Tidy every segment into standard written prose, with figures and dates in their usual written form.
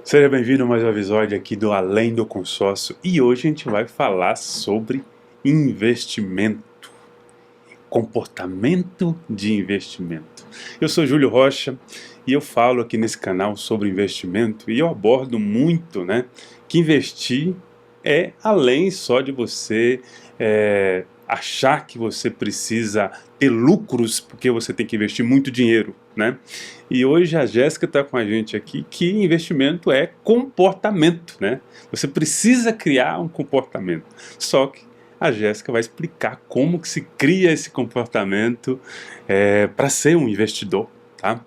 Seja bem-vindo a mais um episódio aqui do Além do Consórcio e hoje a gente vai falar sobre investimento, comportamento de investimento. Eu sou Júlio Rocha e eu falo aqui nesse canal sobre investimento e eu abordo muito, que investir é além só de você achar que você precisa ter lucros porque você tem que investir muito dinheiro, E hoje a Jéssica está com a gente aqui que investimento é comportamento, Você precisa criar um comportamento. Só que a Jéssica vai explicar como que se cria esse comportamento para ser um investidor, tá?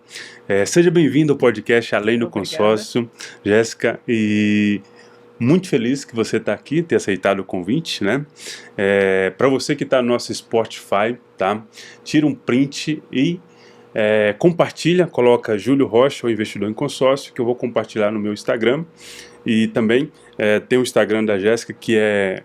Seja bem-vindo ao podcast Além do Consórcio, Jéssica, e muito feliz que você está aqui, ter aceitado o convite, para você que está no nosso Spotify, tá? Tira um print e compartilha, coloca Júlio Rocha, o investidor em consórcio, que eu vou compartilhar no meu Instagram. E também tem o Instagram da Jéssica, que é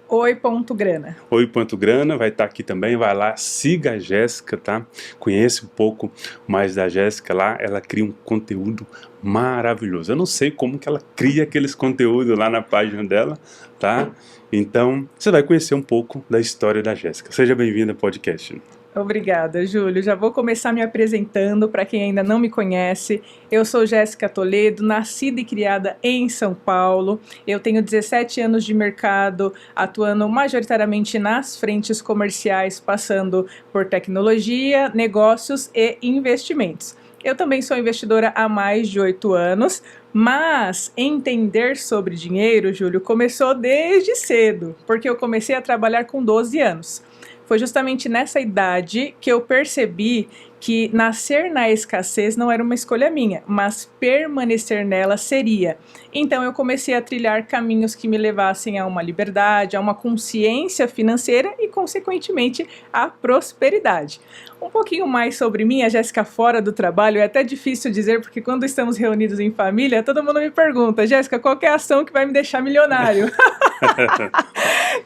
oi.grana. Oi.grana, vai estar aqui também, vai lá, siga a Jéssica, tá? Conheça um pouco mais da Jéssica lá, ela cria um conteúdo maravilhoso. Eu não sei como que ela cria aqueles conteúdos lá na página dela, tá? Então, você vai conhecer um pouco da história da Jéssica. Seja bem-vinda ao podcast. Obrigada, Júlio. Já vou começar me apresentando para quem ainda não me conhece. Eu sou Jéssica Toledo, nascida e criada em São Paulo. Eu tenho 17 anos de mercado, atuando majoritariamente nas frentes comerciais, passando por tecnologia, negócios e investimentos. Eu também sou investidora há mais de 8 anos, mas entender sobre dinheiro, Júlio, começou desde cedo, porque eu comecei a trabalhar com 12 anos. Foi justamente nessa idade que eu percebi que nascer na escassez não era uma escolha minha, mas permanecer nela seria. Então eu comecei a trilhar caminhos que me levassem a uma liberdade, a uma consciência financeira e, consequentemente, à prosperidade. Um pouquinho mais sobre mim, a Jéssica fora do trabalho, é até difícil dizer, porque quando estamos reunidos em família, todo mundo me pergunta: Jéssica, qual que é a ação que vai me deixar milionário?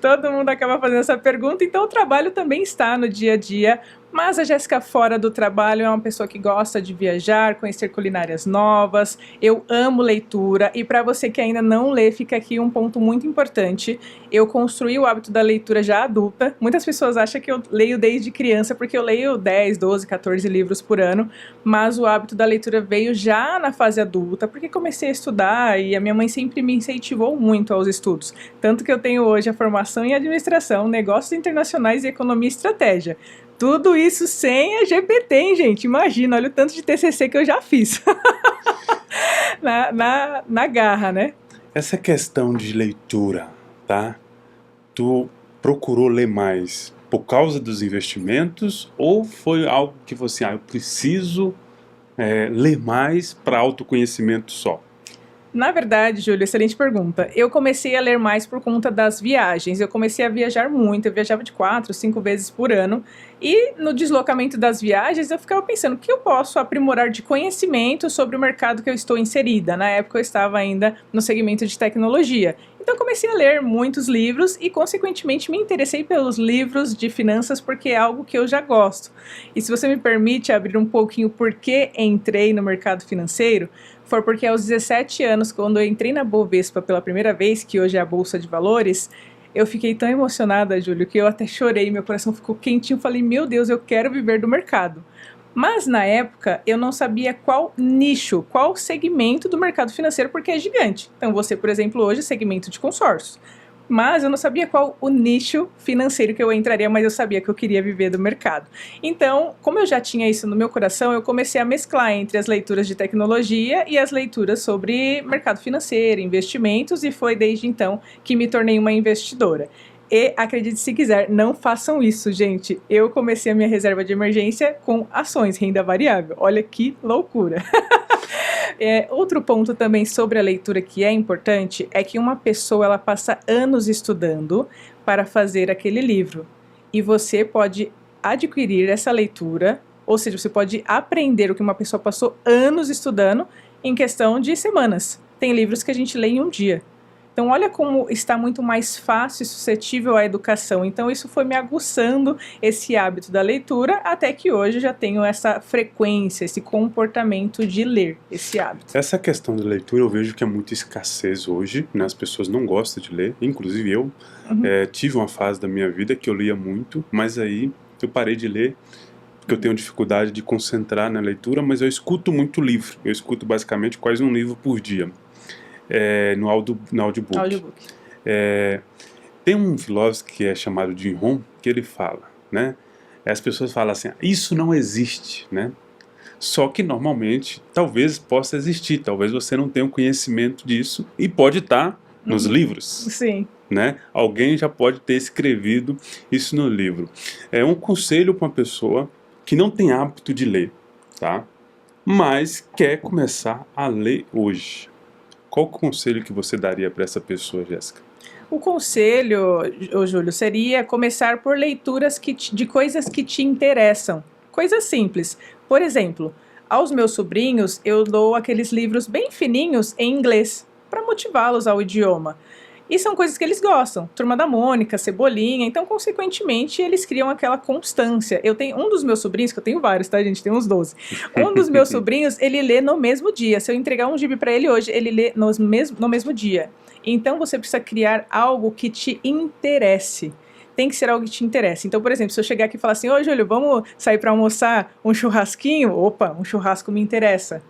Todo mundo acaba fazendo essa pergunta, então o trabalho também está no dia a dia. Mas a Jéssica fora do trabalho é uma pessoa que gosta de viajar, conhecer culinárias novas. Eu amo leitura e para você que ainda não lê, fica aqui um ponto muito importante. Eu construí o hábito da leitura já adulta. Muitas pessoas acham que eu leio desde criança porque eu leio 10, 12, 14 livros por ano. Mas o hábito da leitura veio já na fase adulta porque comecei a estudar e a minha mãe sempre me incentivou muito aos estudos. Tanto que eu tenho hoje a formação em administração, negócios internacionais e economia e estratégia. Tudo isso sem a GPT, hein, gente? Imagina, olha o tanto de TCC que eu já fiz. na garra, Essa questão de leitura, tá? Tu procurou ler mais por causa dos investimentos ou foi algo que você, eu preciso ler mais para autoconhecimento só? Na verdade, Júlio, excelente pergunta. Eu comecei a ler mais por conta das viagens. Eu comecei a viajar muito, eu viajava de 4, 5 vezes por ano. E no deslocamento das viagens, eu ficava pensando o que eu posso aprimorar de conhecimento sobre o mercado que eu estou inserida. Na época, eu estava ainda no segmento de tecnologia. Então, eu comecei a ler muitos livros e, consequentemente, me interessei pelos livros de finanças porque é algo que eu já gosto. E se você me permite abrir um pouquinho por que entrei no mercado financeiro, foi porque aos 17 anos, quando eu entrei na Bovespa pela primeira vez, que hoje é a Bolsa de Valores, eu fiquei tão emocionada, Júlio, que eu até chorei, meu coração ficou quentinho, falei, meu Deus, eu quero viver do mercado. Mas na época eu não sabia qual nicho, qual segmento do mercado financeiro, porque é gigante. Então você, por exemplo, hoje é segmento de consórcios. Mas eu não sabia qual o nicho financeiro que eu entraria, mas eu sabia que eu queria viver do mercado. Então, como eu já tinha isso no meu coração, eu comecei a mesclar entre as leituras de tecnologia e as leituras sobre mercado financeiro, investimentos, e foi desde então que me tornei uma investidora. E acredite se quiser, não façam isso, gente. Eu comecei a minha reserva de emergência com ações, renda variável. Olha que loucura! Outro ponto também sobre a leitura que é importante é que uma pessoa ela passa anos estudando para fazer aquele livro. E você pode adquirir essa leitura, ou seja, você pode aprender o que uma pessoa passou anos estudando em questão de semanas. Tem livros que a gente lê em um dia. Então, olha como está muito mais fácil e suscetível à educação. Então, isso foi me aguçando esse hábito da leitura, até que hoje já tenho essa frequência, esse comportamento de ler, esse hábito. Essa questão da leitura eu vejo que é muita escassez hoje, né? As pessoas não gostam de ler, inclusive eu. Tive uma fase da minha vida que eu lia muito, mas aí eu parei de ler porque eu tenho dificuldade de concentrar na leitura, mas eu escuto muito livro. Eu escuto basicamente quase um livro por dia, no audiobook. Tem um filósofo que é chamado Jim Rohn, que ele fala, né? As pessoas falam assim, isso não existe, né? Só que normalmente, talvez possa existir, talvez você não tenha um conhecimento disso e pode estar nos livros. Sim. Né? Alguém já pode ter escrevido isso no livro. É um conselho para uma pessoa que não tem hábito de ler, tá? Mas quer começar a ler hoje. Qual o conselho que você daria para essa pessoa, Jéssica? O conselho, Júlio, seria começar por leituras de coisas que te interessam. Coisas simples. Por exemplo, aos meus sobrinhos eu dou aqueles livros bem fininhos em inglês, para motivá-los ao idioma. E são coisas que eles gostam, Turma da Mônica, Cebolinha, então consequentemente eles criam aquela constância. Eu tenho um dos meus sobrinhos, que eu tenho vários, tá gente, tem uns 12. Um dos meus sobrinhos, ele lê no mesmo dia. Se eu entregar um gibi para ele hoje, ele lê no mesmo dia. Então você precisa criar algo que te interesse. Tem que ser algo que te interesse. Então, por exemplo, se eu chegar aqui e falar assim, ô Júlio, vamos sair para almoçar um churrasquinho? Opa, um churrasco me interessa.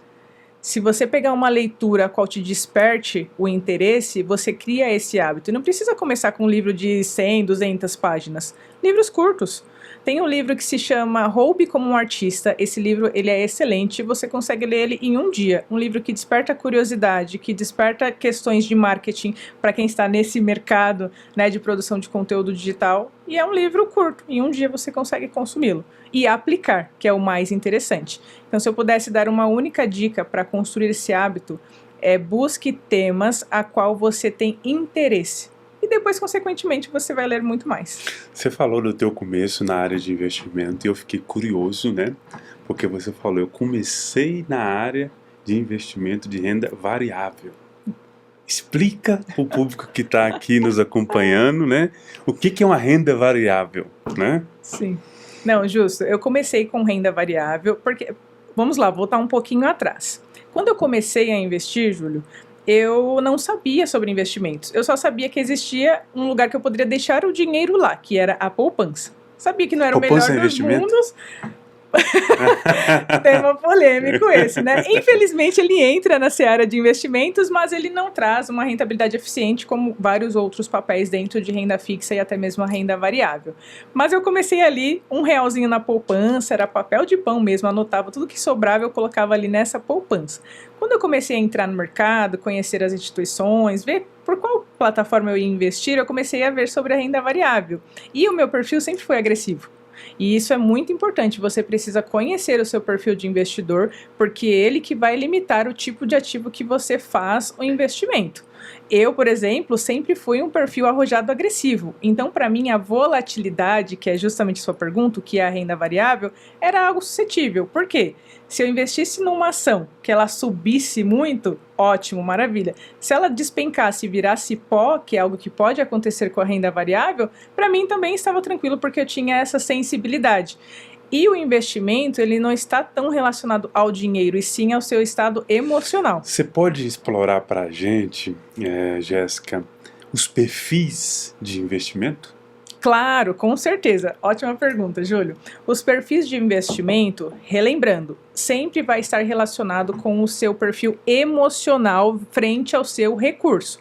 Se você pegar uma leitura a qual te desperte o interesse, você cria esse hábito. E não precisa começar com um livro de 100, 200 páginas. Livros curtos. Tem um livro que se chama Roube como um Artista. Esse livro ele é excelente, você consegue ler ele em um dia. Um livro que desperta curiosidade, que desperta questões de marketing para quem está nesse mercado, né, de produção de conteúdo digital. E é um livro curto, em um dia você consegue consumi-lo. E aplicar, que é o mais interessante. Então, se eu pudesse dar uma única dica para construir esse hábito, busque temas a qual você tem interesse. E depois, consequentemente, você vai ler muito mais. Você falou do teu começo na área de investimento e eu fiquei curioso, né? Porque você falou, eu comecei na área de investimento de renda variável. Explica para o público que está aqui nos acompanhando, né? O que é uma renda variável, né? Sim. Não, justo. Eu comecei com renda variável porque... Vamos lá, voltar um pouquinho atrás. Quando eu comecei a investir, Júlio, eu não sabia sobre investimentos. Eu só sabia que existia um lugar que eu poderia deixar o dinheiro lá, que era a poupança. Sabia que não era poupança o melhor dos mundos. Tema polêmico esse, né? Infelizmente ele entra na seara de investimentos, mas ele não traz uma rentabilidade eficiente como vários outros papéis dentro de renda fixa e até mesmo a renda variável. Mas eu comecei ali, R$1 na poupança, era papel de pão mesmo, anotava tudo que sobrava, eu colocava ali nessa poupança. Quando eu comecei a entrar no mercado, conhecer as instituições, ver por qual plataforma eu ia investir, eu comecei a ver sobre a renda variável. E o meu perfil sempre foi agressivo. E isso é muito importante, você precisa conhecer o seu perfil de investidor, porque é ele que vai limitar o tipo de ativo que você faz o investimento. Eu, por exemplo, sempre fui um perfil arrojado agressivo, então para mim a volatilidade, que é justamente sua pergunta, o que é a renda variável, era algo suscetível. Por quê? Se eu investisse numa ação que ela subisse muito, ótimo, maravilha. Se ela despencasse e virasse pó, que é algo que pode acontecer com a renda variável, para mim também estava tranquilo, porque eu tinha essa sensibilidade. E o investimento, ele não está tão relacionado ao dinheiro, e sim ao seu estado emocional. Você pode explorar para a gente, Jéssica, os perfis de investimento? Claro, com certeza. Ótima pergunta, Júlio. Os perfis de investimento, relembrando, sempre vai estar relacionado com o seu perfil emocional frente ao seu recurso.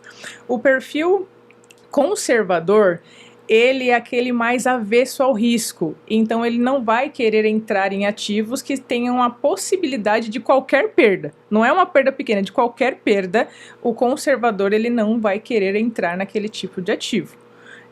O perfil conservador, ele é aquele mais avesso ao risco, então ele não vai querer entrar em ativos que tenham a possibilidade de qualquer perda. Não é uma perda pequena, de qualquer perda, o conservador ele não vai querer entrar naquele tipo de ativo.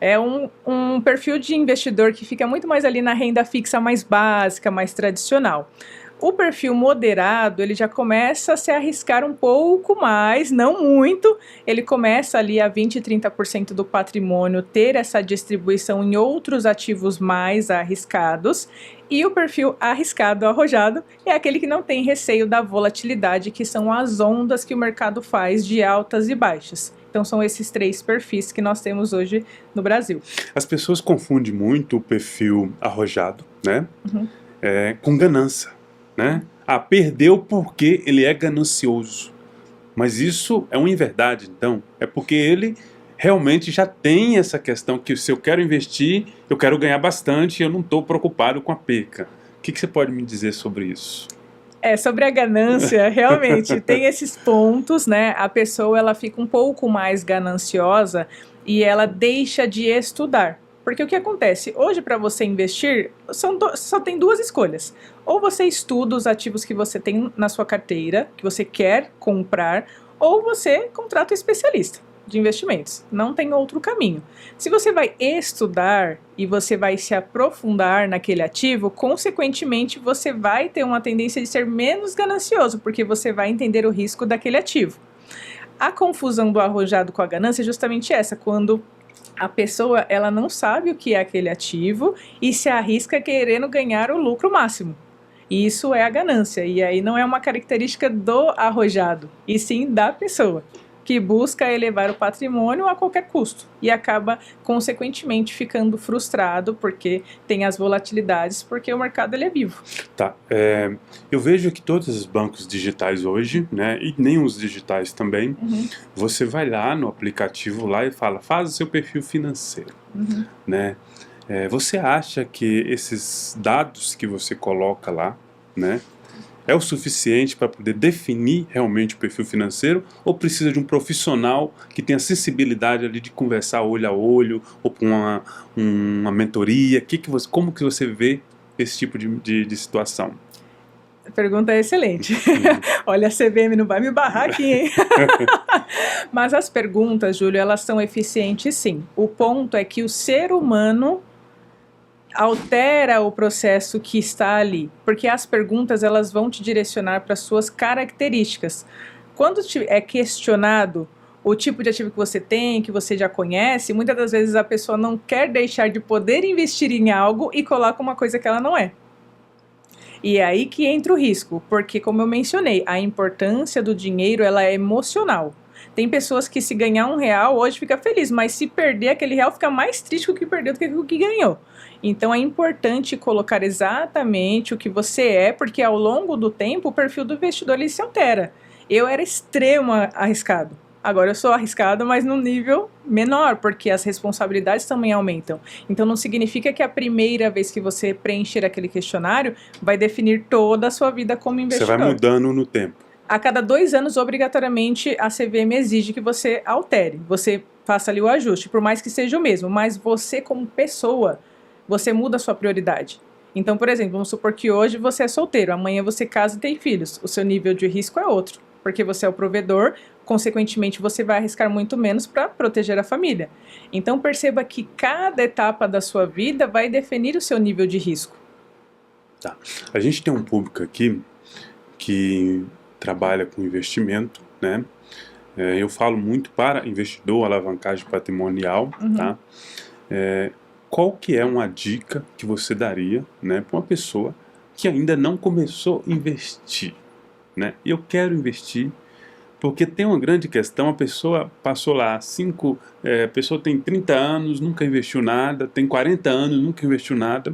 É um perfil de investidor que fica muito mais ali na renda fixa mais básica, mais tradicional. O perfil moderado, ele já começa a se arriscar um pouco mais, não muito, ele começa ali a 20%, 30% do patrimônio ter essa distribuição em outros ativos mais arriscados, e o perfil arriscado, arrojado, é aquele que não tem receio da volatilidade, que são as ondas que o mercado faz de altas e baixas. Então são esses 3 perfis que nós temos hoje no Brasil. As pessoas confundem muito o perfil arrojado, né? Com ganância, né? Perdeu porque ele é ganancioso. Mas isso é uma inverdade, então. É porque ele realmente já tem essa questão que se eu quero investir, eu quero ganhar bastante e eu não estou preocupado com a perca. O que você pode me dizer sobre isso? Sobre a ganância, realmente, tem esses pontos, né? A pessoa, ela fica um pouco mais gananciosa e ela deixa de estudar. Porque o que acontece? Hoje, para você investir, só tem 2 escolhas. Ou você estuda os ativos que você tem na sua carteira, que você quer comprar, ou você contrata um especialista de investimentos. Não tem outro caminho. Se você vai estudar e você vai se aprofundar naquele ativo, consequentemente você vai ter uma tendência de ser menos ganancioso, porque você vai entender o risco daquele ativo. A confusão do arrojado com a ganância é justamente essa, quando a pessoa ela não sabe o que é aquele ativo e se arrisca querendo ganhar o lucro máximo. Isso é a ganância, e aí não é uma característica do arrojado, e sim da pessoa, que busca elevar o patrimônio a qualquer custo e acaba, consequentemente, ficando frustrado porque tem as volatilidades, porque o mercado ele é vivo. Tá, eu vejo que todos os bancos digitais hoje, né, e nem os digitais também, você vai lá no aplicativo lá e fala, faz o seu perfil financeiro, né? Você acha que esses dados que você coloca lá, né, é o suficiente para poder definir realmente o perfil financeiro, ou precisa de um profissional que tenha sensibilidade ali de conversar olho a olho, ou com uma mentoria? Como que você vê esse tipo de situação? A pergunta é excelente. Olha, a CVM não vai me barrar aqui, hein? Mas as perguntas, Júlio, elas são eficientes sim. O ponto é que o ser humano altera o processo que está ali, porque as perguntas elas vão te direcionar para suas características. Quando é questionado o tipo de ativo que você tem, que você já conhece, muitas das vezes a pessoa não quer deixar de poder investir em algo e coloca uma coisa que ela não é. E é aí que entra o risco, porque como eu mencionei, a importância do dinheiro ela é emocional. Tem pessoas que se ganhar R$1 hoje fica feliz, mas se perder aquele real fica mais triste com o que perdeu do que o que ganhou. Então é importante colocar exatamente o que você é, porque ao longo do tempo o perfil do investidor ele se altera. Eu era extremo arriscado. Agora eu sou arriscado, mas num nível menor, porque as responsabilidades também aumentam. Então não significa que a primeira vez que você preencher aquele questionário vai definir toda a sua vida como investidor. Você vai mudando no tempo. A cada 2 anos, obrigatoriamente, a CVM exige que você altere. Você faça ali o ajuste, por mais que seja o mesmo. Mas você, como pessoa, você muda a sua prioridade. Então, por exemplo, vamos supor que hoje você é solteiro, amanhã você casa e tem filhos. O seu nível de risco é outro, porque você é o provedor, consequentemente você vai arriscar muito menos para proteger a família. Então perceba que cada etapa da sua vida vai definir o seu nível de risco. Tá. A gente tem um público aqui que trabalha com investimento, né? Eu falo muito para investidor, alavancagem patrimonial, tá? Qual que é uma dica que você daria, né, para uma pessoa que ainda não começou a investir, né? Eu quero investir, porque tem uma grande questão, a pessoa passou lá a pessoa tem 30 anos, nunca investiu nada, tem 40 anos, nunca investiu nada,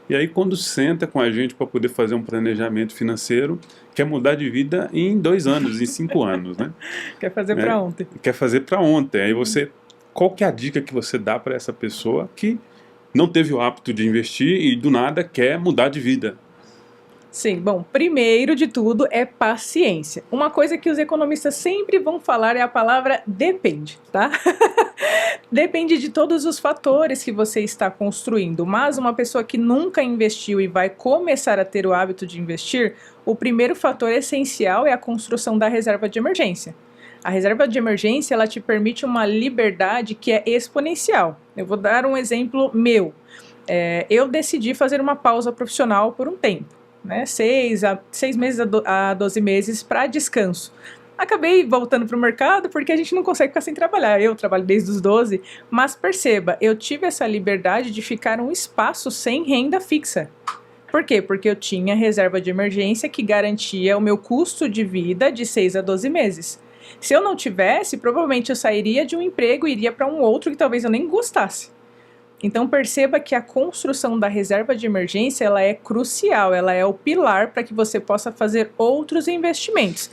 e aí quando senta com a gente para poder fazer um planejamento financeiro, quer mudar de vida em 2 anos, em 5 anos, né? Quer fazer para ontem. Quer fazer para ontem. Aí qual que é a dica que você dá para essa pessoa que não teve o hábito de investir e do nada quer mudar de vida? Sim, bom, primeiro de tudo é paciência. Uma coisa que os economistas sempre vão falar é a palavra depende, tá? Depende de todos os fatores que você está construindo, mas uma pessoa que nunca investiu e vai começar a ter o hábito de investir, o primeiro fator essencial é a construção da reserva de emergência. A reserva de emergência, ela te permite uma liberdade que é exponencial. Eu vou dar um exemplo meu. Eu decidi fazer uma pausa profissional por um tempo, né? 6 meses a 12 meses para descanso. Acabei voltando para o mercado porque a gente não consegue ficar sem trabalhar. Eu trabalho desde os 12, mas perceba, eu tive essa liberdade de ficar um espaço sem renda fixa. Por quê? Porque eu tinha reserva de emergência que garantia o meu custo de vida de 6 a 12 meses. Se eu não tivesse, provavelmente eu sairia de um emprego e iria para um outro que talvez eu nem gostasse. Então perceba que a construção da reserva de emergência, ela é crucial, ela é o pilar para que você possa fazer outros investimentos.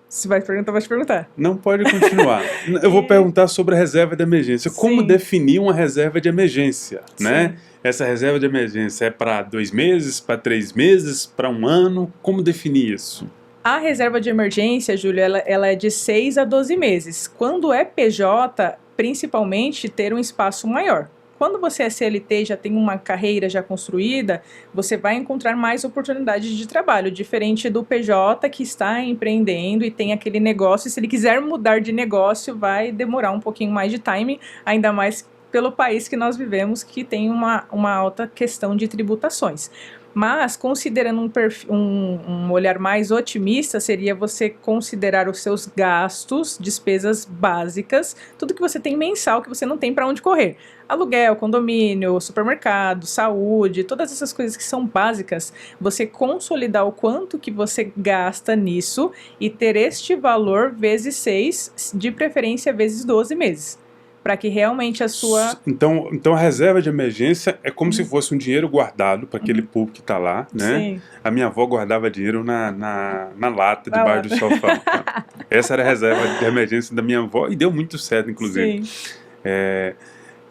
Se vai perguntar, vai te perguntar. Não, pode continuar. Eu vou perguntar sobre a reserva de emergência. Como Sim. definir uma reserva de emergência, né? Sim. Essa reserva de emergência é para 2 meses, para 3 meses, para 1 ano? Como definir isso? A reserva de emergência, Júlio, ela é de 6 a 12 meses. Quando é PJ, principalmente ter um espaço maior. Quando você é CLT e já tem uma carreira já construída, você vai encontrar mais oportunidades de trabalho, diferente do PJ que está empreendendo e tem aquele negócio. Se ele quiser mudar de negócio, vai demorar um pouquinho mais de time, ainda mais pelo país que nós vivemos, que tem uma alta questão de tributações. Mas, considerando um olhar mais otimista, seria você considerar os seus gastos, despesas básicas, tudo que você tem mensal, que você não tem para onde correr. Aluguel, condomínio, supermercado, saúde, todas essas coisas que são básicas, você consolidar o quanto que você gasta nisso e ter este valor vezes 6, de preferência vezes 12 meses. Para que realmente a sua... Então a reserva de emergência é como se fosse um dinheiro guardado para aquele público que está lá, né? Sim. A minha avó guardava dinheiro na lata, debaixo do sofá. Tá? Essa era a reserva de emergência da minha avó e deu muito certo, inclusive. Sim.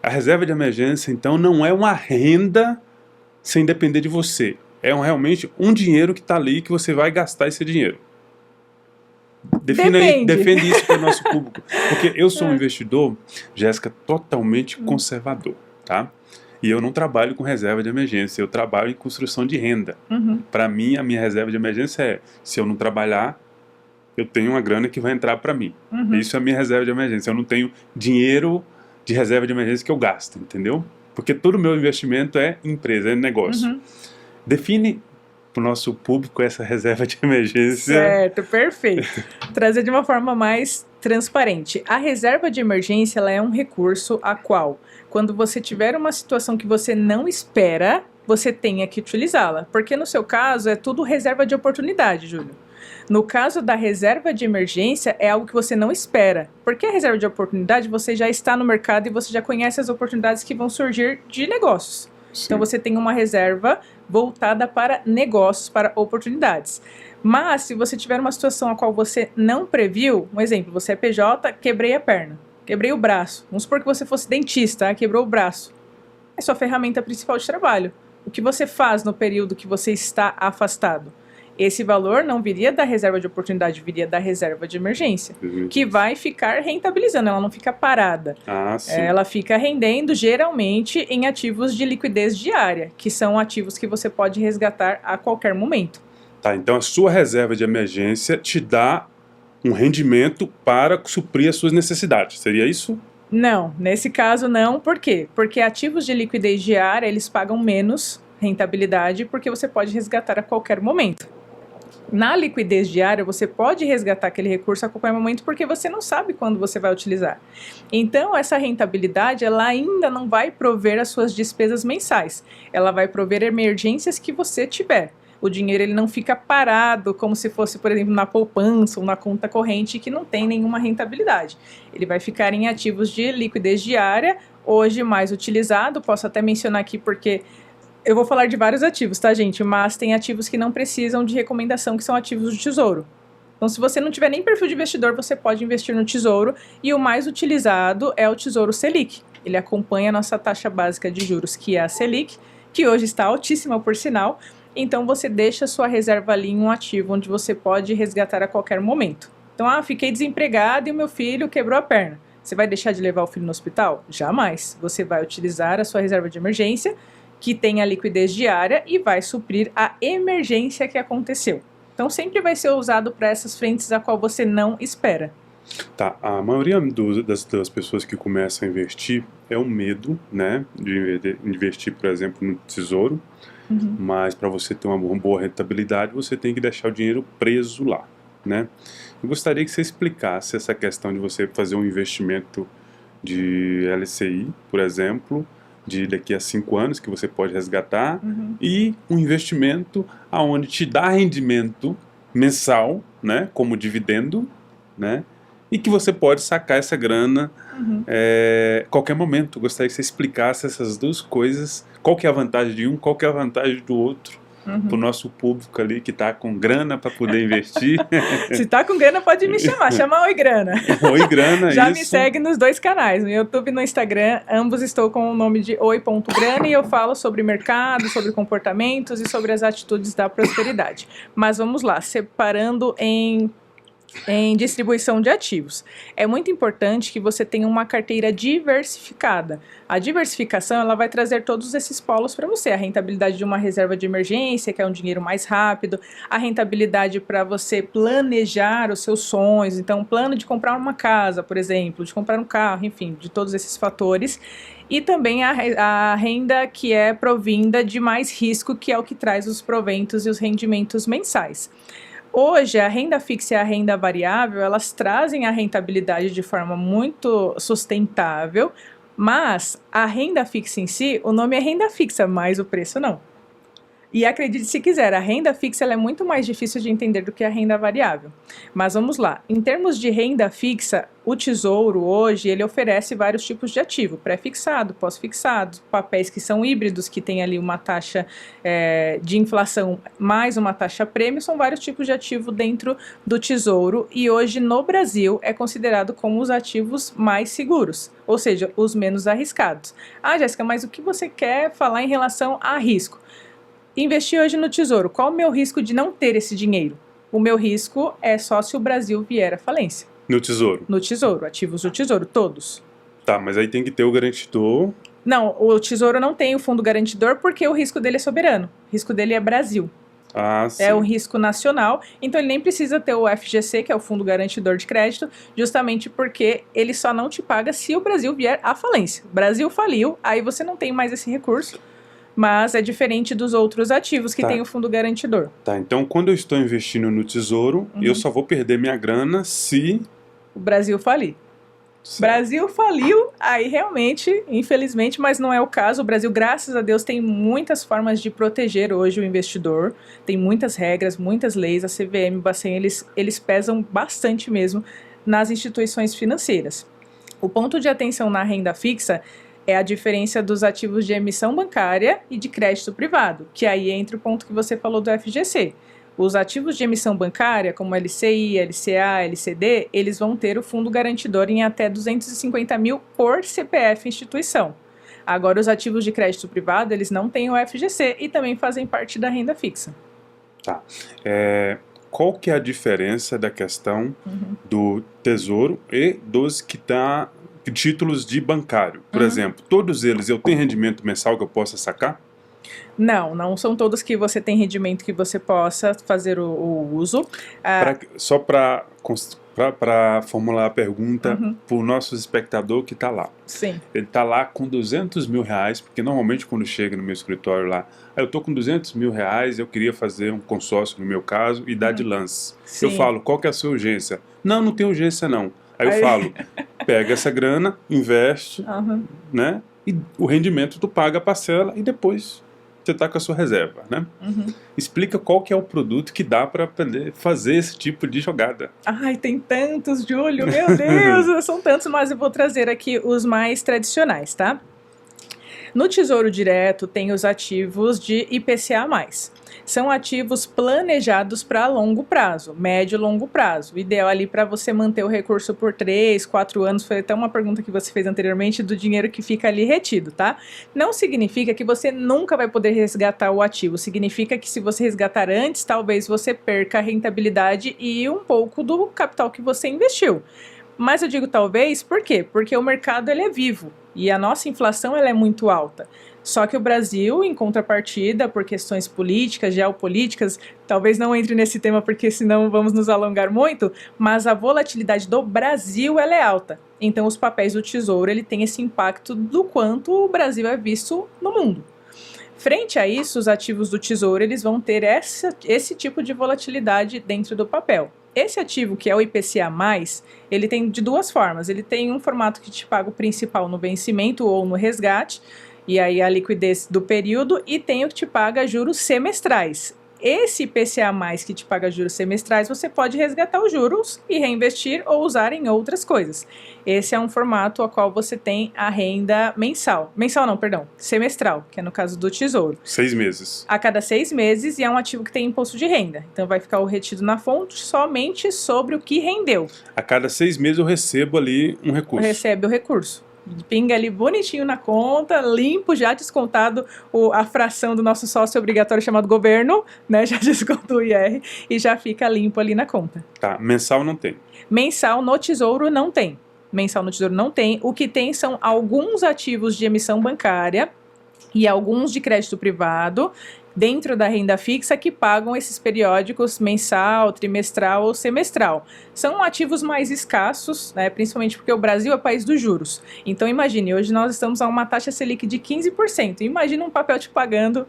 A reserva de emergência, então, não é uma renda sem depender de você. É realmente um dinheiro que está ali que você vai gastar esse dinheiro. Defende isso para o nosso público. Porque eu sou um investidor, Jéssica, totalmente conservador, tá? E eu não trabalho com reserva de emergência, eu trabalho em construção de renda. Para mim, a minha reserva de emergência é, se eu não trabalhar, eu tenho uma grana que vai entrar para mim. Isso é a minha reserva de emergência. Eu não tenho dinheiro de reserva de emergência que eu gasto, entendeu? Porque todo o meu investimento é empresa, é negócio. Define para o nosso público essa reserva de emergência. Certo, perfeito. Trazer de uma forma mais transparente. A reserva de emergência, ela é um recurso a qual, quando você tiver uma situação que você não espera, você tenha que utilizá-la. Porque no seu caso, é tudo reserva de oportunidade, Júlio. No caso da reserva de emergência, é algo que você não espera. Porque a reserva de oportunidade, você já está no mercado e você já conhece as oportunidades que vão surgir de negócios. Sim. Então você tem uma reserva voltada para negócios, para oportunidades. Mas se você tiver uma situação a qual você não previu, um exemplo, você é PJ, quebrei a perna, quebrei o braço. Vamos supor que você fosse dentista, quebrou o braço. É sua ferramenta principal de trabalho. O que você faz no período que você está afastado? Esse valor não viria da reserva de oportunidade, viria da reserva de emergência, que vai ficar rentabilizando, ela não fica parada. Ela fica rendendo geralmente em ativos de liquidez diária, que são ativos que você pode resgatar a qualquer momento. Tá, então a sua reserva de emergência te dá um rendimento para suprir as suas necessidades, seria isso? Não, nesse caso não, por quê? Porque ativos de liquidez diária, eles pagam menos rentabilidade porque você pode resgatar a qualquer momento. Na liquidez diária, você pode resgatar aquele recurso a qualquer momento porque você não sabe quando você vai utilizar. Então, essa rentabilidade, ela ainda não vai prover as suas despesas mensais. Ela vai prover emergências que você tiver. O dinheiro ele não fica parado como se fosse, por exemplo, na poupança ou na conta corrente que não tem nenhuma rentabilidade. Ele vai ficar em ativos de liquidez diária, hoje mais utilizado. Posso até mencionar aqui porque... eu vou falar de vários ativos, tá, gente? Mas tem ativos que não precisam de recomendação, que são ativos do Tesouro. Então, se você não tiver nem perfil de investidor, você pode investir no Tesouro. E o mais utilizado é o Tesouro Selic. Ele acompanha a nossa taxa básica de juros, que é a Selic, que hoje está altíssima, por sinal. Então, você deixa a sua reserva ali em um ativo, onde você pode resgatar a qualquer momento. Então, fiquei desempregado e o meu filho quebrou a perna. Você vai deixar de levar o filho no hospital? Jamais. Você vai utilizar a sua reserva de emergência, que tem a liquidez diária e vai suprir a emergência que aconteceu. Então, sempre vai ser usado para essas frentes a qual você não espera. Tá, a maioria das pessoas que começam a investir é o medo, né, de investir, por exemplo, no tesouro, mas para você ter uma boa rentabilidade, você tem que deixar o dinheiro preso lá, né? Eu gostaria que você explicasse essa questão de você fazer um investimento de LCI, por exemplo, de daqui a 5 anos que você pode resgatar, e um investimento aonde te dá rendimento mensal, né, como dividendo, né? E que você pode sacar essa grana a qualquer momento. Gostaria que você explicasse essas duas coisas. Qual que é a vantagem de um, qual que é a vantagem do outro. Para o nosso público ali que está com grana para poder investir. Se tá com grana, pode me chamar. Chama Oi Grana. Oi Grana, Já isso. me segue nos dois canais, no YouTube e no Instagram. Ambos estou com o nome de oi.grana e eu falo sobre mercado, sobre comportamentos e sobre as atitudes da prosperidade. Mas vamos lá, separando em distribuição de ativos. É muito importante que você tenha uma carteira diversificada. A diversificação ela vai trazer todos esses polos para você. A rentabilidade de uma reserva de emergência, que é um dinheiro mais rápido. A rentabilidade para você planejar os seus sonhos. Então, um plano de comprar uma casa, por exemplo, de comprar um carro, enfim, de todos esses fatores. E também a renda que é provinda de mais risco, que é o que traz os proventos e os rendimentos mensais. Hoje, a renda fixa e a renda variável, elas trazem a rentabilidade de forma muito sustentável, mas a renda fixa em si, o nome é renda fixa, mas o preço não. E acredite se quiser, a renda fixa ela é muito mais difícil de entender do que a renda variável. Mas vamos lá, em termos de renda fixa, o Tesouro hoje ele oferece vários tipos de ativo, pré-fixado, pós-fixado, papéis que são híbridos, que tem ali uma taxa de inflação mais uma taxa prêmio, são vários tipos de ativo dentro do Tesouro e hoje no Brasil é considerado como os ativos mais seguros, ou seja, os menos arriscados. Ah, Jéssica, mas o que você quer falar em relação a risco? Investir hoje no Tesouro, qual o meu risco de não ter esse dinheiro? O meu risco é só se o Brasil vier à falência. No Tesouro? No Tesouro, ativos do Tesouro, todos. Tá, mas aí tem que ter o garantidor. Não, o Tesouro não tem o fundo garantidor porque o risco dele é soberano. O risco dele é Brasil. Ah, sim. É um risco nacional, então ele nem precisa ter o FGC, que é o Fundo Garantidor de Crédito, justamente porque ele só não te paga se o Brasil vier à falência. O Brasil faliu, aí você não tem mais esse recurso. Mas é diferente dos outros ativos que tem o fundo garantidor. Tá, então quando eu estou investindo no Tesouro, eu só vou perder minha grana se o Brasil falir. Certo. Brasil faliu, aí realmente, infelizmente, mas não é o caso. O Brasil, graças a Deus, tem muitas formas de proteger hoje o investidor. Tem muitas regras, muitas leis. A CVM, o Bacen, eles pesam bastante mesmo nas instituições financeiras. O ponto de atenção na renda fixa é a diferença dos ativos de emissão bancária e de crédito privado, que aí entra o ponto que você falou do FGC. Os ativos de emissão bancária, como LCI, LCA, LCD, eles vão ter o fundo garantidor em até 250 mil por CPF instituição. Agora, os ativos de crédito privado, eles não têm o FGC e também fazem parte da renda fixa. Tá. Qual que é a diferença da questão do Tesouro e dos títulos de bancário? Por exemplo, todos eles eu tenho rendimento mensal que eu possa sacar? Não são todos que você tem rendimento que você possa fazer o uso. Só para formular a pergunta para o nosso espectador que está lá. Sim. Ele está lá com 200 mil reais, porque normalmente quando chega no meu escritório lá, eu estou com 200 mil reais, eu queria fazer um consórcio no meu caso e dar de lance. Sim. Eu falo, qual que é a sua urgência? Não tem urgência não. Aí eu falo, pega essa grana, investe, né? E o rendimento tu paga a parcela e depois você está com a sua reserva, né? Explica qual que é o produto que dá para fazer esse tipo de jogada. Ai, tem tantos, Júlio, meu Deus, são tantos, mas eu vou trazer aqui os mais tradicionais, tá? No Tesouro Direto tem os ativos de IPCA+. São ativos planejados para longo prazo, médio e longo prazo. O ideal ali para você manter o recurso por 3, 4 anos, foi até uma pergunta que você fez anteriormente do dinheiro que fica ali retido, tá? Não significa que você nunca vai poder resgatar o ativo, significa que se você resgatar antes, talvez você perca a rentabilidade e um pouco do capital que você investiu. Mas eu digo talvez, por quê? Porque o mercado ele é vivo e a nossa inflação ela é muito alta. Só que o Brasil, em contrapartida, por questões políticas, geopolíticas, talvez não entre nesse tema porque senão vamos nos alongar muito, mas a volatilidade do Brasil ela é alta. Então os papéis do Tesouro ele tem esse impacto do quanto o Brasil é visto no mundo. Frente a isso, os ativos do Tesouro eles vão ter esse tipo de volatilidade dentro do papel. Esse ativo, que é o IPCA+, ele tem de duas formas. Ele tem um formato que te paga o principal no vencimento ou no resgate, e aí a liquidez do período, e tem o que te paga juros semestrais. esse IPCA+, que te paga juros semestrais, você pode resgatar os juros e reinvestir ou usar em outras coisas. Esse é um formato ao qual você tem a renda mensal. Mensal não, perdão, semestral, que é no caso do Tesouro. 6 meses. A cada 6 meses, e é um ativo que tem imposto de renda. Então vai ficar o retido na fonte somente sobre o que rendeu. A cada 6 meses eu recebo ali um recurso. Recebe o recurso. Pinga ali bonitinho na conta, limpo, já descontado a fração do nosso sócio obrigatório chamado governo, né? Já descontou o IR e já fica limpo ali na conta. Tá, mensal não tem. Mensal no Tesouro não tem. Mensal no Tesouro não tem. O que tem são alguns ativos de emissão bancária e alguns de crédito privado dentro da renda fixa que pagam esses periódicos mensal, trimestral ou semestral. São ativos mais escassos, né, principalmente porque o Brasil é país dos juros. Então imagine, hoje nós estamos a uma taxa Selic de 15%. Imagina um papel te pagando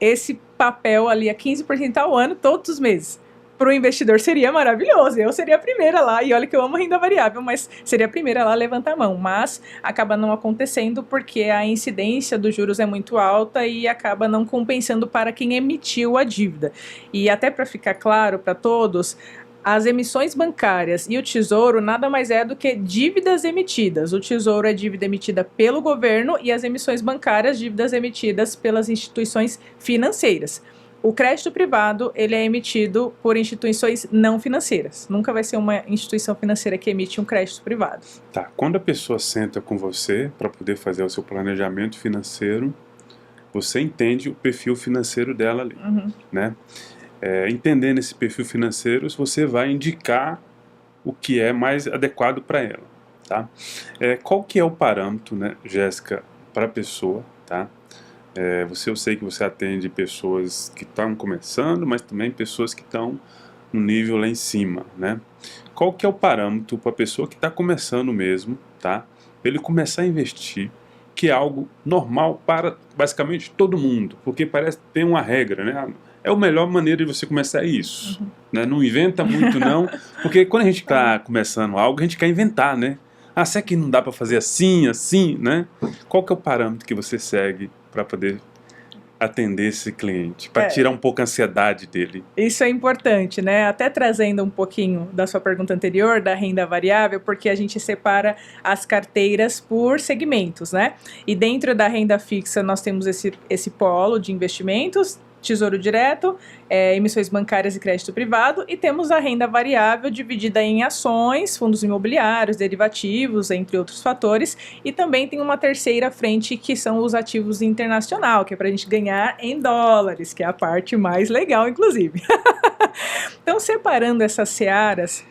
esse papel ali a 15% ao ano todos os meses. Para o investidor seria maravilhoso, eu seria a primeira lá, e olha que eu amo renda variável, mas seria a primeira lá a levantar a mão, mas acaba não acontecendo porque a incidência dos juros é muito alta e acaba não compensando para quem emitiu a dívida. E até para ficar claro para todos, as emissões bancárias e o Tesouro nada mais é do que dívidas emitidas. O Tesouro é dívida emitida pelo governo e as emissões bancárias, dívidas emitidas pelas instituições financeiras. O crédito privado, ele é emitido por instituições não financeiras. Nunca vai ser uma instituição financeira que emite um crédito privado. Tá, quando a pessoa senta com você para poder fazer o seu planejamento financeiro, você entende o perfil financeiro dela ali, né? Entendendo esse perfil financeiro, você vai indicar o que é mais adequado para ela, tá? Qual que é o parâmetro, né, Jéssica, para a pessoa, tá? Eu sei que você atende pessoas que estão começando, mas também pessoas que estão no nível lá em cima, né? Qual que é o parâmetro para a pessoa que está começando mesmo, tá? Para ele começar a investir, que é algo normal para basicamente todo mundo, porque parece que tem uma regra, né? É a melhor maneira de você começar isso, né? Não inventa muito não, porque quando a gente está começando algo, a gente quer inventar, né? Ah, será que não dá para fazer assim, né? Qual que é o parâmetro que você segue para poder atender esse cliente, para tirar um pouco a ansiedade dele? Isso é importante, né? Até trazendo um pouquinho da sua pergunta anterior, da renda variável, porque a gente separa as carteiras por segmentos, né? E dentro da renda fixa nós temos esse polo de investimentos, Tesouro Direto, emissões bancárias e crédito privado, e temos a renda variável dividida em ações, fundos imobiliários, derivativos, entre outros fatores, e também tem uma terceira frente que são os ativos internacional, que é para a gente ganhar em dólares, que é a parte mais legal, inclusive. Então, separando essas searas,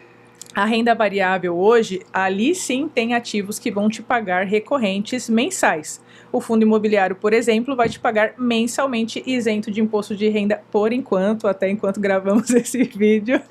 a renda variável hoje, ali sim tem ativos que vão te pagar recorrentes mensais. O fundo imobiliário, por exemplo, vai te pagar mensalmente isento de imposto de renda por enquanto, até enquanto gravamos esse vídeo,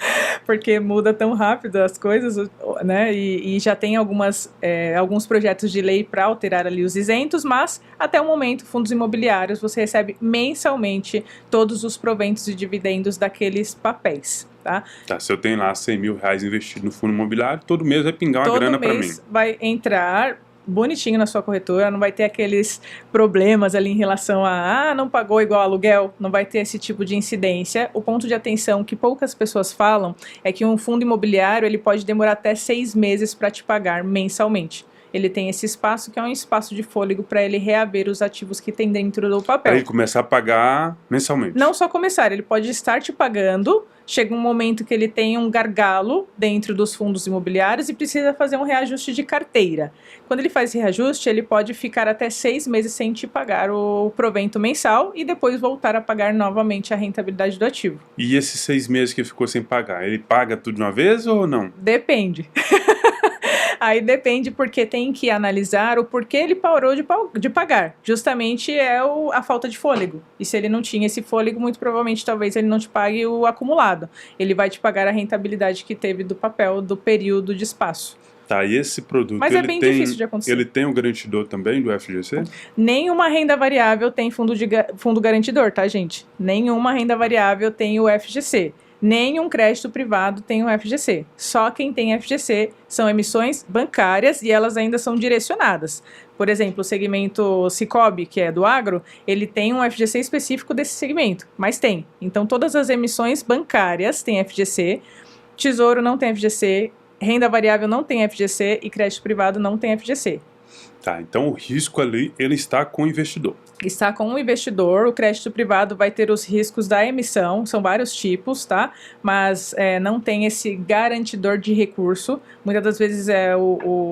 porque muda tão rápido as coisas, né? E já tem alguns projetos de lei para alterar ali os isentos, mas até o momento, fundos imobiliários, você recebe mensalmente todos os proventos e dividendos daqueles papéis. Tá, se eu tenho lá 100 mil reais investido no fundo imobiliário, todo mês vai pingar uma grana para mim. Todo mês vai entrar bonitinho na sua corretora, não vai ter aqueles problemas ali em relação a não pagou igual aluguel, não vai ter esse tipo de incidência. O ponto de atenção que poucas pessoas falam é que um fundo imobiliário ele pode demorar até 6 meses para te pagar mensalmente. Ele tem esse espaço que é um espaço de fôlego para ele reaver os ativos que tem dentro do papel. Para ele começar a pagar mensalmente. Não só começar, ele pode estar te pagando, chega um momento que ele tem um gargalo dentro dos fundos imobiliários e precisa fazer um reajuste de carteira. Quando ele faz esse reajuste, ele pode ficar até 6 meses sem te pagar o provento mensal e depois voltar a pagar novamente a rentabilidade do ativo. E esses 6 meses que ficou sem pagar, ele paga tudo de uma vez ou não? Depende. Aí depende porque tem que analisar o porquê ele parou de pagar. Justamente a falta de fôlego. E se ele não tinha esse fôlego, muito provavelmente talvez ele não te pague o acumulado. Ele vai te pagar a rentabilidade que teve do papel do período de espaço. Tá, e esse produto, mas é bem difícil de acontecer. Ele tem um garantidor também do FGC? Nenhuma renda variável tem fundo garantidor, tá, gente? Nenhuma renda variável tem o FGC. Nenhum crédito privado tem um FGC. Só quem tem FGC são emissões bancárias e elas ainda são direcionadas. Por exemplo, o segmento Sicoob, que é do agro, ele tem um FGC específico desse segmento, mas tem. Então, todas as emissões bancárias têm FGC, Tesouro não tem FGC, renda variável não tem FGC e crédito privado não tem FGC. Tá, então o risco ali, ele está com o investidor. Está com o investidor, o crédito privado vai ter os riscos da emissão, são vários tipos, tá? Mas não tem esse garantidor de recurso. Muitas das vezes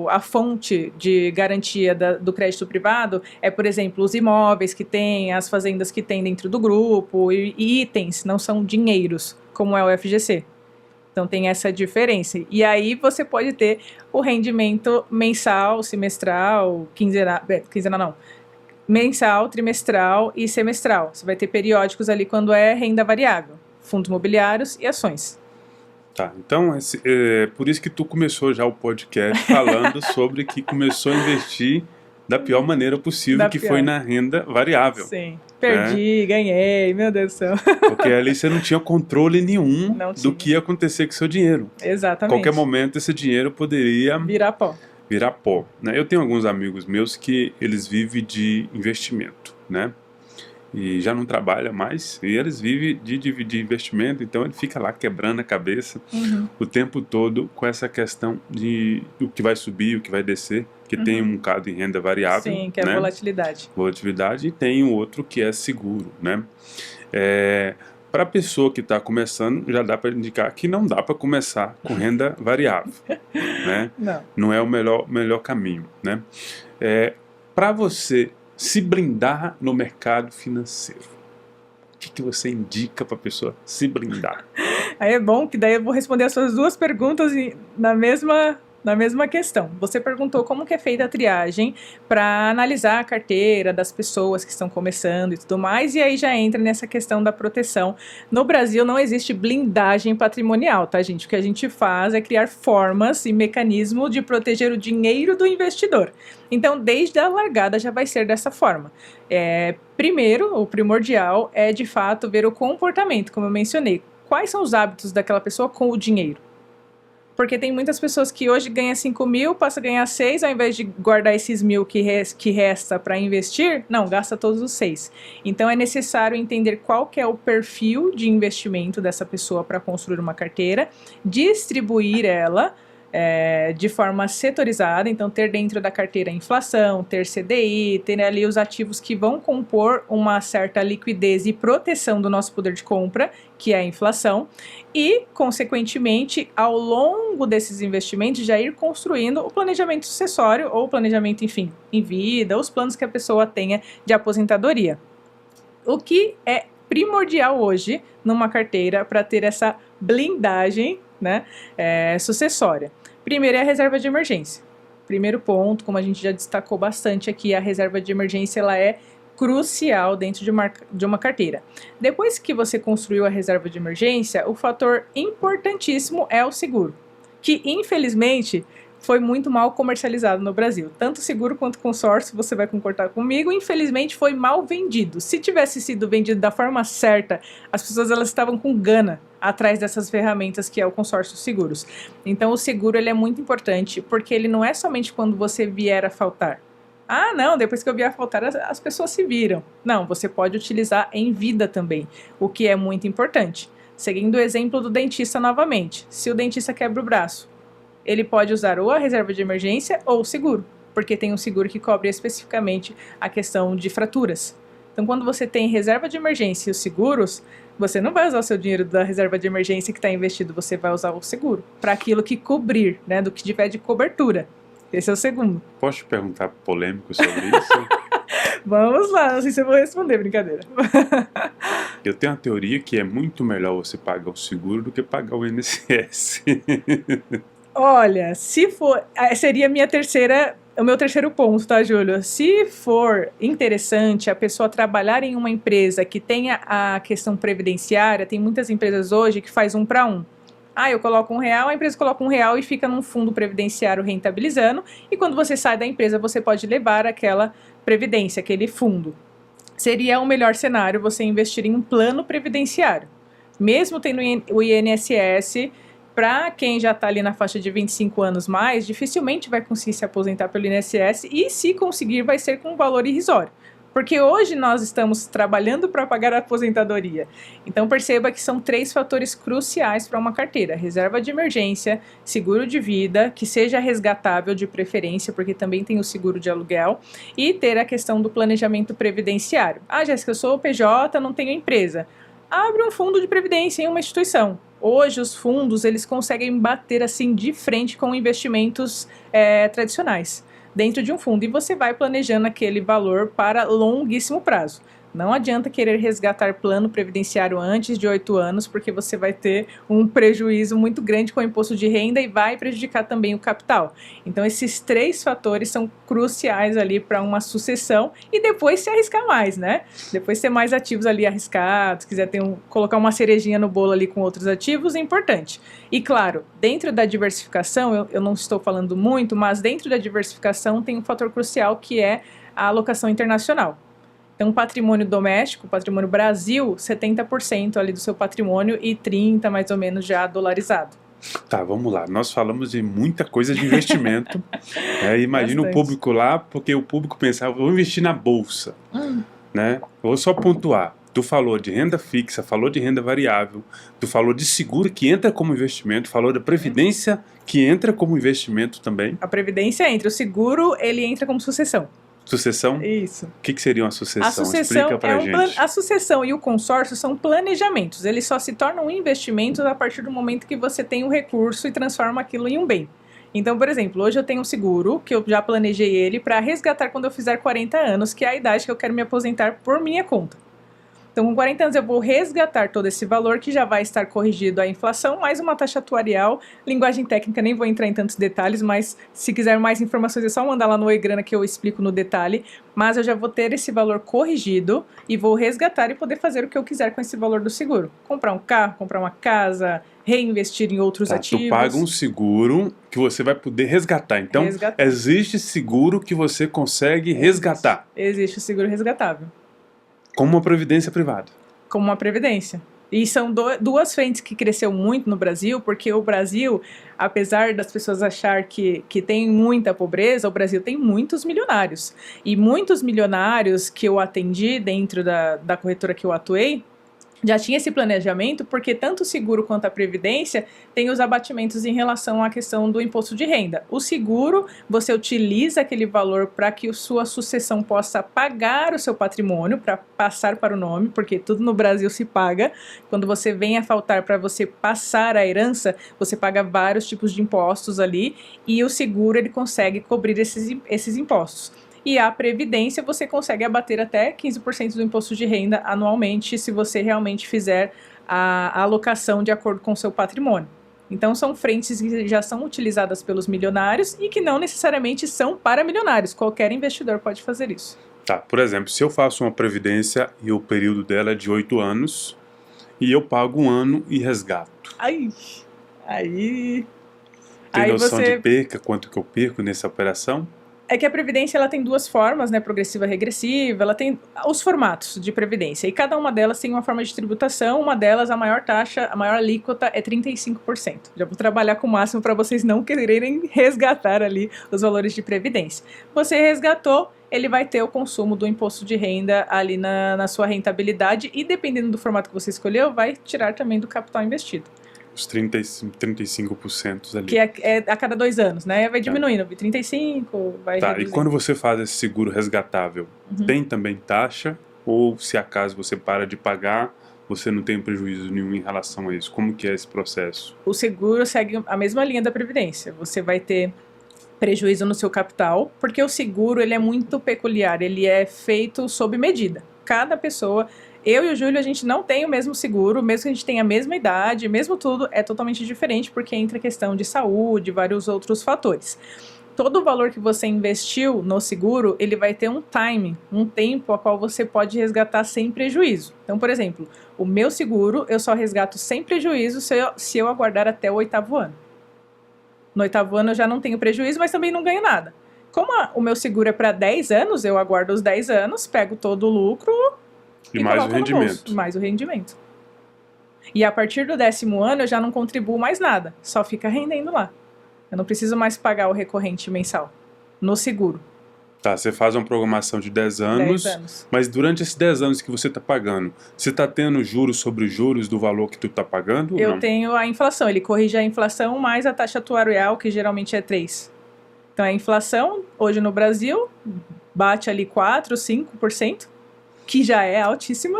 a fonte de garantia do crédito privado é, por exemplo, os imóveis que tem, as fazendas que tem dentro do grupo e itens, não são dinheiros, como é o FGC. Então tem essa diferença. E aí você pode ter o rendimento mensal, semestral, mensal, trimestral e semestral. Você vai ter periódicos ali quando é renda variável, fundos imobiliários e ações. Tá, então por isso que tu começou já o podcast falando sobre que começou a investir da pior maneira possível, foi na renda variável. Sim, perdi, ganhei, meu Deus do céu. Porque ali você não tinha controle nenhum do que ia acontecer com o seu dinheiro. Exatamente. Qualquer momento esse dinheiro poderia virar pó. Né? Eu tenho alguns amigos meus que eles vivem de investimento, né? E já não trabalha mais, e eles vivem de investimento, então ele fica lá quebrando a cabeça o tempo todo com essa questão de o que vai subir, o que vai descer, que tem um bocado em renda variável. Sim, que é a volatilidade. Volatilidade, e tem o outro que é seguro, né? Para a pessoa que está começando, já dá para indicar que não dá para começar com renda variável, né? Não é o melhor caminho, né? Para você se blindar no mercado financeiro, o que você indica para a pessoa se blindar? Aí é bom que daí eu vou responder as suas duas perguntas na mesma questão. Você perguntou como que é feita a triagem para analisar a carteira das pessoas que estão começando e tudo mais, e aí já entra nessa questão da proteção. No Brasil não existe blindagem patrimonial, tá, gente? O que a gente faz é criar formas e mecanismos de proteger o dinheiro do investidor. Então, desde a largada já vai ser dessa forma. Primeiro, o primordial é, de fato, ver o comportamento, como eu mencionei. Quais são os hábitos daquela pessoa com o dinheiro? Porque tem muitas pessoas que hoje ganham 5 mil, passa a ganhar 6, ao invés de guardar esses 1.000 que resta para investir, não, gasta todos os 6. Então é necessário entender qual que é o perfil de investimento dessa pessoa para construir uma carteira, distribuir ela de forma setorizada, então ter dentro da carteira inflação, ter CDI, ter ali os ativos que vão compor uma certa liquidez e proteção do nosso poder de compra, que é a inflação, e, consequentemente, ao longo desses investimentos, já ir construindo o planejamento sucessório ou o planejamento, enfim, em vida, os planos que a pessoa tenha de aposentadoria. O que é primordial hoje numa carteira para ter essa blindagem, né, sucessória? Primeiro é a reserva de emergência. Primeiro ponto, como a gente já destacou bastante aqui, a reserva de emergência ela é crucial dentro de uma carteira. Depois que você construiu a reserva de emergência, o fator importantíssimo é o seguro, que infelizmente foi muito mal comercializado no Brasil. Tanto seguro quanto consórcio, você vai concordar comigo, infelizmente foi mal vendido. Se tivesse sido vendido da forma certa, as pessoas elas estavam com gana atrás dessas ferramentas que é o consórcio seguros. Então o seguro ele é muito importante, porque ele não é somente quando você vier a faltar. Ah, não, depois que eu vier a faltar, as pessoas se viram. Não, você pode utilizar em vida também, o que é muito importante. Seguindo o exemplo do dentista novamente, se o dentista quebra o braço, ele pode usar ou a reserva de emergência ou o seguro, porque tem um seguro que cobre especificamente a questão de fraturas. Então, quando você tem reserva de emergência e os seguros, você não vai usar o seu dinheiro da reserva de emergência que está investido, você vai usar o seguro para aquilo que cobrir, né, do que tiver de cobertura. Esse é o segundo. Posso te perguntar polêmico sobre isso? Vamos lá, não sei se eu vou responder, brincadeira. Eu tenho uma teoria que é muito melhor você pagar o seguro do que pagar o INSS. Olha, se for... Seria o meu terceiro ponto, tá, Júlio? Se for interessante a pessoa trabalhar em uma empresa que tenha a questão previdenciária, tem muitas empresas hoje que faz 1 para 1. Eu coloco R$1, a empresa coloca R$1 e fica num fundo previdenciário rentabilizando, e quando você sai da empresa, você pode levar aquela previdência, aquele fundo. Seria o melhor cenário você investir em um plano previdenciário. mesmo tendo o INSS, para quem já está ali na faixa de 25 anos mais, dificilmente vai conseguir se aposentar pelo INSS e, se conseguir, vai ser com um valor irrisório. Porque hoje nós estamos trabalhando para pagar a aposentadoria. Então perceba que são 3 fatores cruciais para uma carteira: reserva de emergência, seguro de vida, que seja resgatável de preferência, porque também tem o seguro de aluguel, e ter a questão do planejamento previdenciário. Ah, Jéssica, eu sou PJ, não tenho empresa. Abre um fundo de previdência em uma instituição. Hoje os fundos eles conseguem bater assim de frente com investimentos tradicionais dentro de um fundo, e você vai planejando aquele valor para longuíssimo prazo. Não adianta querer resgatar plano previdenciário antes de 8 anos, porque você vai ter um prejuízo muito grande com o imposto de renda e vai prejudicar também o capital. Então esses 3 fatores são cruciais ali para uma sucessão, e depois se arriscar mais, né? Depois ser mais ativos ali arriscados, quiser colocar uma cerejinha no bolo ali com outros ativos, é importante. E claro, dentro da diversificação, eu não estou falando muito, mas dentro da diversificação tem um fator crucial, que é a alocação internacional. Então, patrimônio doméstico, patrimônio Brasil, 70% ali do seu patrimônio e 30% mais ou menos já dolarizado. Tá, vamos lá. Nós falamos de muita coisa de investimento. Imagina o público lá, porque o público pensava, vou investir na bolsa. Né? Vou só pontuar. Tu falou de renda fixa, falou de renda variável, tu falou de seguro que entra como investimento, falou da previdência que entra como investimento também. A previdência entra, o seguro ele entra como sucessão. Sucessão? Isso. O que seria uma sucessão? A sucessão Explica pra gente. A sucessão e o consórcio são planejamentos. Eles só se tornam investimentos a partir do momento que você tem um recurso e transforma aquilo em um bem. Então, por exemplo, hoje eu tenho um seguro, que eu já planejei ele para resgatar quando eu fizer 40 anos, que é a idade que eu quero me aposentar por minha conta. Então, com 40 anos eu vou resgatar todo esse valor, que já vai estar corrigido a inflação, mais uma taxa atuarial, linguagem técnica, nem vou entrar em tantos detalhes, mas se quiser mais informações é só mandar lá no Oi Grana que eu explico no detalhe. Mas eu já vou ter esse valor corrigido e vou resgatar e poder fazer o que eu quiser com esse valor do seguro. Comprar um carro, comprar uma casa, reinvestir em outros ativos. Tu paga um seguro que você vai poder resgatar. Então, existe seguro que você consegue resgatar. Existe o seguro resgatável. Como uma previdência privada. Como uma previdência. E são duas frentes que cresceu muito no Brasil, porque o Brasil, apesar das pessoas achar que tem muita pobreza, o Brasil tem muitos milionários. E muitos milionários que eu atendi dentro da corretora que eu atuei, já tinha esse planejamento, porque tanto o seguro quanto a previdência tem os abatimentos em relação à questão do imposto de renda. O seguro, você utiliza aquele valor para que a sua sucessão possa pagar o seu patrimônio, para passar para o nome, porque tudo no Brasil se paga. Quando você vem a faltar para você passar a herança, você paga vários tipos de impostos ali, e o seguro ele consegue cobrir esses impostos. E a previdência você consegue abater até 15% do imposto de renda anualmente, se você realmente fizer a alocação de acordo com o seu patrimônio. Então são frentes que já são utilizadas pelos milionários e que não necessariamente são para milionários. Qualquer investidor pode fazer isso. Tá, por exemplo, se eu faço uma previdência e o período dela é de 8 anos e eu pago 1 ano e resgato. Aí... Tem noção de perca, quanto que eu perco nessa operação? É que a previdência ela tem 2 formas, né, progressiva e regressiva, ela tem os formatos de previdência, e cada uma delas tem uma forma de tributação. Uma delas, a maior taxa, a maior alíquota é 35%. Já vou trabalhar com o máximo para vocês não quererem resgatar ali os valores de previdência. Você resgatou, ele vai ter o consumo do imposto de renda ali na sua rentabilidade, e dependendo do formato que você escolheu, vai tirar também do capital investido. Os 35% ali. Que é a cada 2 anos, né? Vai diminuindo, 35%, vai reduzindo. E quando você faz esse seguro resgatável, tem também taxa? Ou se acaso você para de pagar, você não tem prejuízo nenhum em relação a isso? Como que é esse processo? O seguro segue a mesma linha da previdência. Você vai ter prejuízo no seu capital, porque o seguro ele é muito peculiar, ele é feito sob medida. Cada pessoa... Eu e o Júlio, a gente não tem o mesmo seguro, mesmo que a gente tenha a mesma idade, mesmo tudo, é totalmente diferente, porque entra questão de saúde, vários outros fatores. Todo o valor que você investiu no seguro, ele vai ter um timing, um tempo a qual você pode resgatar sem prejuízo. Então, por exemplo, o meu seguro, eu só resgato sem prejuízo se eu aguardar até o 8º ano. No 8º ano eu já não tenho prejuízo, mas também não ganho nada. Como o meu seguro é para 10 anos, eu aguardo os 10 anos, pego todo o lucro... E mais o rendimento. Mais o rendimento. E a partir do 10º ano eu já não contribuo mais nada, só fica rendendo lá. Eu não preciso mais pagar o recorrente mensal no seguro. Tá, você faz uma programação de 10 anos, 10 anos. mas durante esses 10 anos que você está pagando, você está tendo juros sobre juros do valor que tu está pagando? Ou Eu não? tenho a inflação, ele corrige a inflação mais a taxa atuarial, que geralmente é 3%. Então a inflação, hoje no Brasil, bate ali 4%, 5%, que já é altíssima,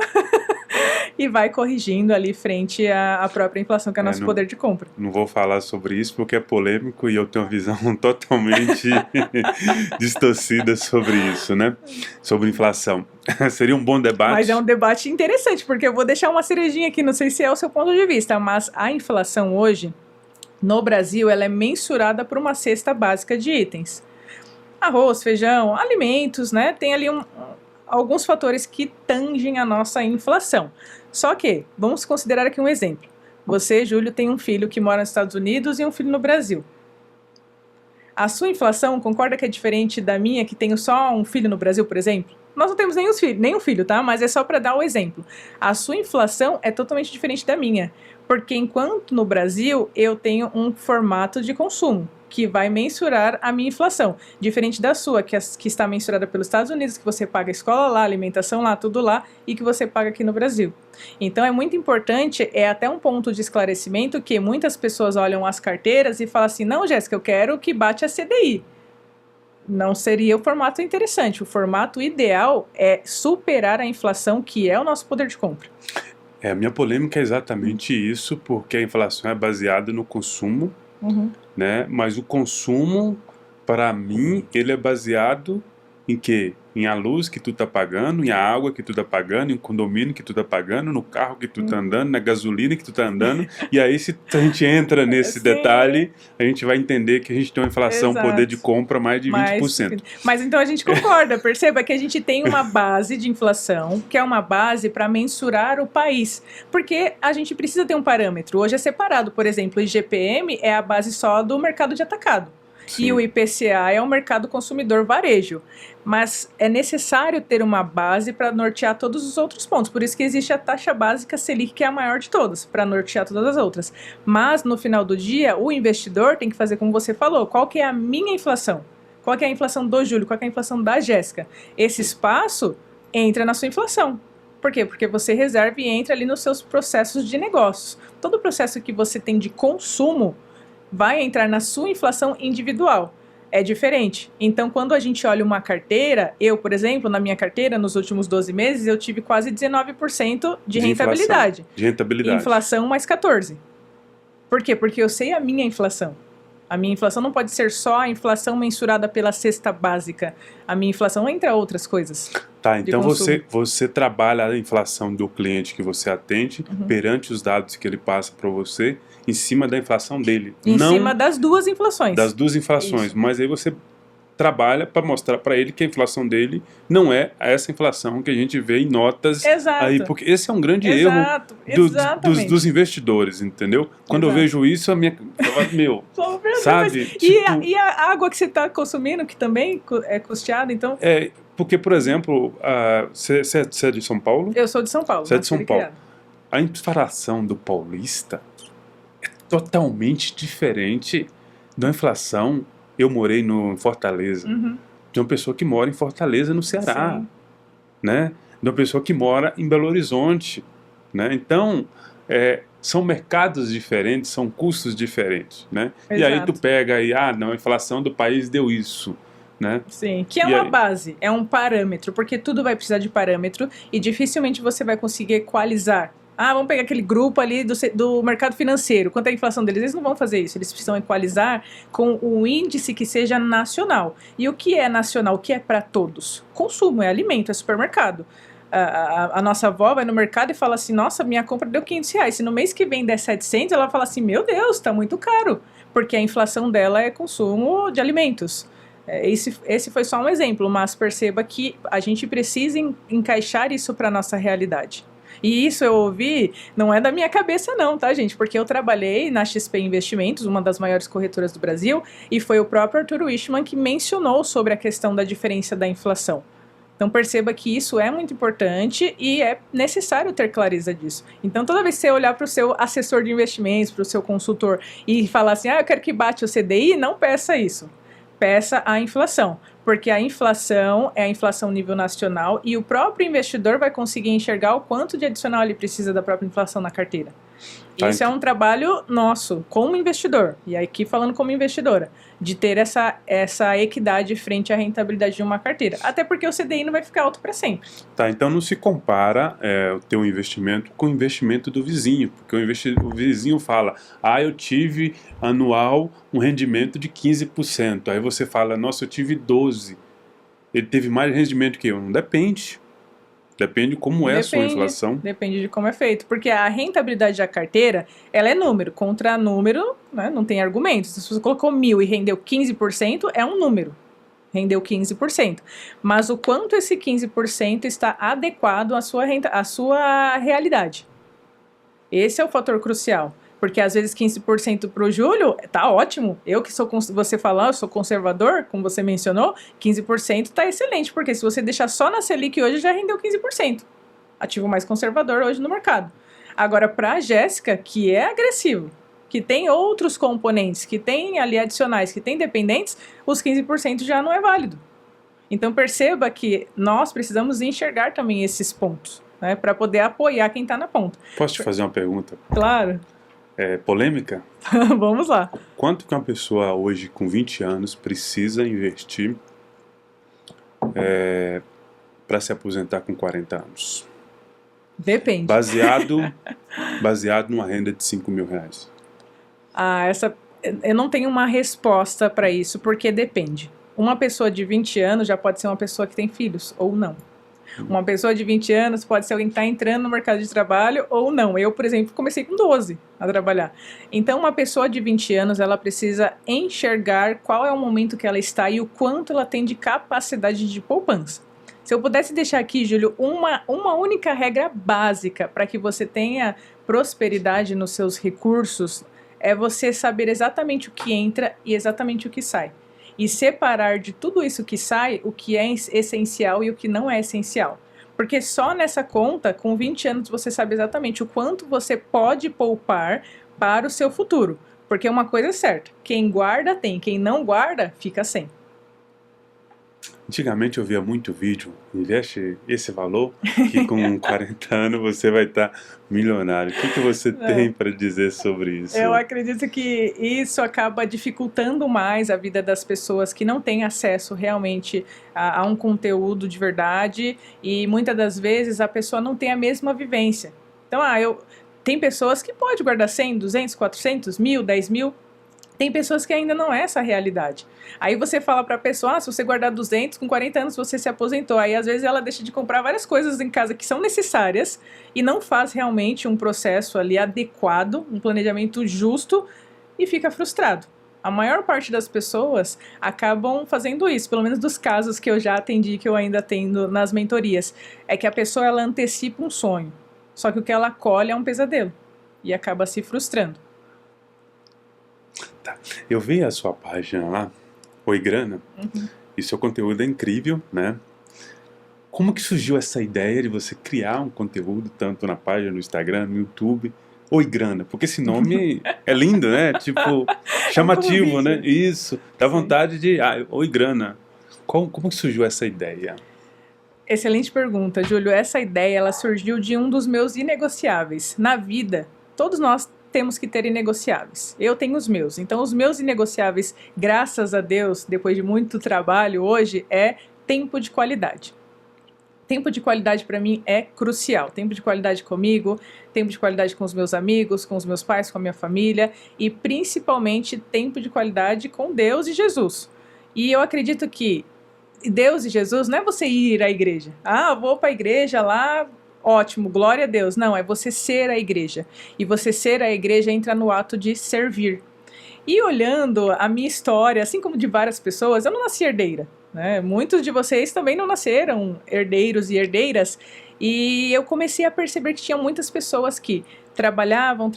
e vai corrigindo ali frente à própria inflação, que é o nosso poder de compra. Não vou falar sobre isso porque é polêmico e eu tenho uma visão totalmente distorcida sobre isso, né? Sobre inflação. Seria um bom debate. Mas é um debate interessante, porque eu vou deixar uma cerejinha aqui, não sei se é o seu ponto de vista, mas a inflação hoje, no Brasil, ela é mensurada por uma cesta básica de itens. Arroz, feijão, alimentos, né? Tem ali alguns fatores que tangem a nossa inflação. Só que, vamos considerar aqui um exemplo. Você, Júlio, tem um filho que mora nos Estados Unidos e um filho no Brasil. A sua inflação, concorda que é diferente da minha, que tenho só um filho no Brasil, por exemplo? Nós não temos nenhum filho, tá? Mas é só para dar o exemplo. A sua inflação é totalmente diferente da minha. Porque enquanto no Brasil eu tenho um formato de consumo que vai mensurar a minha inflação, diferente da sua, que está mensurada pelos Estados Unidos, que você paga a escola lá, alimentação lá, tudo lá, e que você paga aqui no Brasil. Então é muito importante, é até um ponto de esclarecimento, que muitas pessoas olham as carteiras e falam assim, não, Jéssica, eu quero que bate a CDI. Não seria o formato interessante. O formato ideal é superar a inflação, que é o nosso poder de compra. A minha polêmica é exatamente isso, porque a inflação é baseada no consumo, né? Mas o consumo, para mim, ele é baseado em quê? Em a luz que tu tá pagando, em a água que tu tá pagando, em o condomínio que tu tá pagando, no carro que tu tá andando, na gasolina que tu tá andando. E aí, se a gente entra nesse detalhe, a gente vai entender que a gente tem uma inflação, poder de compra mais de 20%. Mas então a gente concorda, perceba que a gente tem uma base de inflação, que é uma base para mensurar o país. Porque a gente precisa ter um parâmetro. Hoje é separado, por exemplo, o IGPM é a base só do mercado de atacado. Sim. E o IPCA é o mercado consumidor varejo. Mas é necessário ter uma base para nortear todos os outros pontos. Por isso que existe a taxa básica Selic, que é a maior de todas, para nortear todas as outras. Mas, no final do dia, o investidor tem que fazer como você falou. Qual que é a minha inflação? Qual que é a inflação do Júlio? Qual que é a inflação da Jéssica? Esse espaço entra na sua inflação. Por quê? Porque você reserva e entra ali nos seus processos de negócios. Todo processo que você tem de consumo vai entrar na sua inflação individual. É diferente. Então, quando a gente olha uma carteira, eu, por exemplo, na minha carteira, nos últimos 12 meses, eu tive quase 19% de rentabilidade. De rentabilidade. Inflação mais 14%. Por quê? Porque eu sei a minha inflação. A minha inflação não pode ser só a inflação mensurada pela cesta básica. A minha inflação entra outras coisas. Tá, então você trabalha a inflação do cliente que você atende perante os dados que ele passa para você em cima da inflação dele. Em cima das duas inflações. Das duas inflações. Isso. Mas aí você trabalha para mostrar para ele que a inflação dele não é essa inflação que a gente vê em notas. Exato. Aí, porque esse é um grande erro dos investidores, entendeu? Quando eu vejo isso, a minha... Meu, sabe? E a água que você está consumindo, que também é custeada, então... Porque, por exemplo, você é de São Paulo? Eu sou de São Paulo. Você é de São Paulo. A inflação do paulista é totalmente diferente da inflação. Eu morei em Fortaleza. De uma pessoa que mora em Fortaleza, no Ceará. Né? De uma pessoa que mora em Belo Horizonte. Né? Então, são mercados diferentes, são custos diferentes. Né? E aí tu pega aí, não, a inflação do país deu isso. Né? Sim, que é uma base, é um parâmetro, porque tudo vai precisar de parâmetro e dificilmente você vai conseguir equalizar. Vamos pegar aquele grupo ali do mercado financeiro, quanto é a inflação deles? Eles não vão fazer isso, eles precisam equalizar com um índice que seja nacional. E o que é nacional? O que é para todos? Consumo, é alimento, é supermercado. A nossa avó vai no mercado e fala assim, nossa, minha compra deu R$500. Se no mês que vem der 700, ela fala assim, meu Deus, tá muito caro. Porque a inflação dela é consumo de alimentos. Esse foi só um exemplo, mas perceba que a gente precisa encaixar isso para a nossa realidade. E isso eu ouvi, não é da minha cabeça não, tá, gente? Porque eu trabalhei na XP Investimentos, uma das maiores corretoras do Brasil, e foi o próprio Arthur Wichmann que mencionou sobre a questão da diferença da inflação. Então perceba que isso é muito importante e é necessário ter clareza disso. Então toda vez que você olhar para o seu assessor de investimentos, para o seu consultor e falar assim, eu quero que bate o CDI, não peça isso. Peça a inflação, porque a inflação é a inflação nível nacional e o próprio investidor vai conseguir enxergar o quanto de adicional ele precisa da própria inflação na carteira. Isso é um trabalho nosso, como investidor, e aqui falando como investidora, de ter essa equidade frente à rentabilidade de uma carteira. Até porque o CDI não vai ficar alto para sempre. Tá, então não se compara o teu investimento com o investimento do vizinho, porque o vizinho fala, eu tive anual um rendimento de 15%. Aí você fala, nossa, eu tive 12%. Ele teve mais rendimento que eu. Não depende. Depende como é a sua inflação. Depende de como é feito. Porque a rentabilidade da carteira, ela é número. Contra número, né, não tem argumentos. Se você colocou 1.000 e rendeu 15%, é um número. Rendeu 15%. Mas o quanto esse 15% está adequado à sua realidade. Esse é o fator crucial. Porque às vezes 15% para o Júlio tá ótimo. Eu que sou, você falar, eu sou conservador, como você mencionou, 15% tá excelente, porque se você deixar só na Selic hoje já rendeu 15%. Ativo mais conservador hoje no mercado. Agora para a Jéssica, que é agressivo, que tem outros componentes, que tem ali adicionais, que tem dependentes, os 15% já não é válido. Então perceba que nós precisamos enxergar também esses pontos, né, para poder apoiar quem está na ponta. Posso te fazer uma pergunta? Claro. Polêmica? Vamos lá. Quanto que uma pessoa hoje com 20 anos precisa investir para se aposentar com 40 anos? Depende. Baseado numa renda de 5 mil reais. Eu não tenho uma resposta para isso, porque depende. Uma pessoa de 20 anos já pode ser uma pessoa que tem filhos, ou não. Uma pessoa de 20 anos pode ser alguém que está entrando no mercado de trabalho ou não. Eu, por exemplo, comecei com 12 a trabalhar. Então, uma pessoa de 20 anos, ela precisa enxergar qual é o momento que ela está e o quanto ela tem de capacidade de poupança. Se eu pudesse deixar aqui, Júlio, uma única regra básica para que você tenha prosperidade nos seus recursos, é você saber exatamente o que entra e exatamente o que sai. E separar de tudo isso que sai, o que é essencial e o que não é essencial. Porque só nessa conta, com 20 anos, você sabe exatamente o quanto você pode poupar para o seu futuro. Porque uma coisa é certa, quem guarda tem, quem não guarda, fica sem. Antigamente eu via muito vídeo, investe esse valor, que com 40 anos você vai estar milionário. O que você tem para dizer sobre isso? Eu acredito que isso acaba dificultando mais a vida das pessoas que não têm acesso realmente a um conteúdo de verdade e muitas das vezes a pessoa não tem a mesma vivência. Então, tem pessoas que podem guardar 100, 200, 400, 1.000, 10 mil. Tem pessoas que ainda não é essa a realidade. Aí você fala para a pessoa, se você guardar 200, com 40 anos você se aposentou. Aí às vezes ela deixa de comprar várias coisas em casa que são necessárias e não faz realmente um processo ali adequado, um planejamento justo e fica frustrado. A maior parte das pessoas acabam fazendo isso, pelo menos dos casos que eu já atendi, que eu ainda atendo nas mentorias. É que a pessoa ela antecipa um sonho, só que o que ela colhe é um pesadelo e acaba se frustrando. Tá. Eu vi a sua página lá, Oi Grana, e seu conteúdo é incrível, né? Como que surgiu essa ideia de você criar um conteúdo, tanto na página, no Instagram, no YouTube, Oi Grana? Porque esse nome é lindo, né? Tipo, chamativo, né? Isso, dá vontade de... Oi Grana. Como que surgiu essa ideia? Excelente pergunta, Júlio. Essa ideia, ela surgiu de um dos meus inegociáveis. Na vida, todos nós temos que ter inegociáveis. Eu tenho os meus. Então, os meus inegociáveis, graças a Deus, depois de muito trabalho hoje, é tempo de qualidade. Tempo de qualidade para mim é crucial. Tempo de qualidade comigo, tempo de qualidade com os meus amigos, com os meus pais, com a minha família e principalmente tempo de qualidade com Deus e Jesus. E eu acredito que Deus e Jesus não é você ir à igreja. Eu vou para a igreja lá... Ótimo, glória a Deus. Não, é você ser a igreja. E você ser a igreja entra no ato de servir. E olhando a minha história, assim como de várias pessoas, eu não nasci herdeira, né? Muitos de vocês também não nasceram herdeiros e herdeiras. E eu comecei a perceber que tinha muitas pessoas que trabalhavam,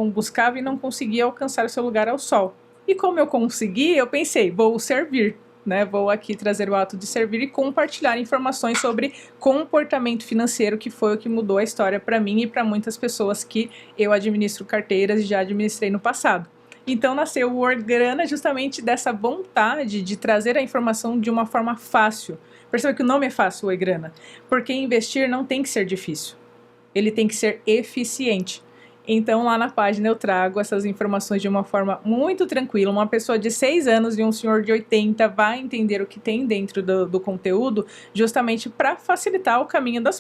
buscavam e não conseguiam alcançar o seu lugar ao sol. E como eu consegui, eu pensei, vou servir. né? Vou aqui trazer o ato de servir e compartilhar informações sobre comportamento financeiro, que foi o que mudou a história para mim e para muitas pessoas que eu administro carteiras e já administrei no passado. Então nasceu o Orgrana justamente dessa vontade de trazer a informação de uma forma fácil. Perceba que o nome é fácil, Orgrana, porque investir não tem que ser difícil. Ele tem que ser eficiente. Então, lá na página eu trago essas informações de uma forma muito tranquila. Uma pessoa de 6 anos e um senhor de 80 vai entender o que tem dentro do conteúdo, justamente para facilitar o caminho das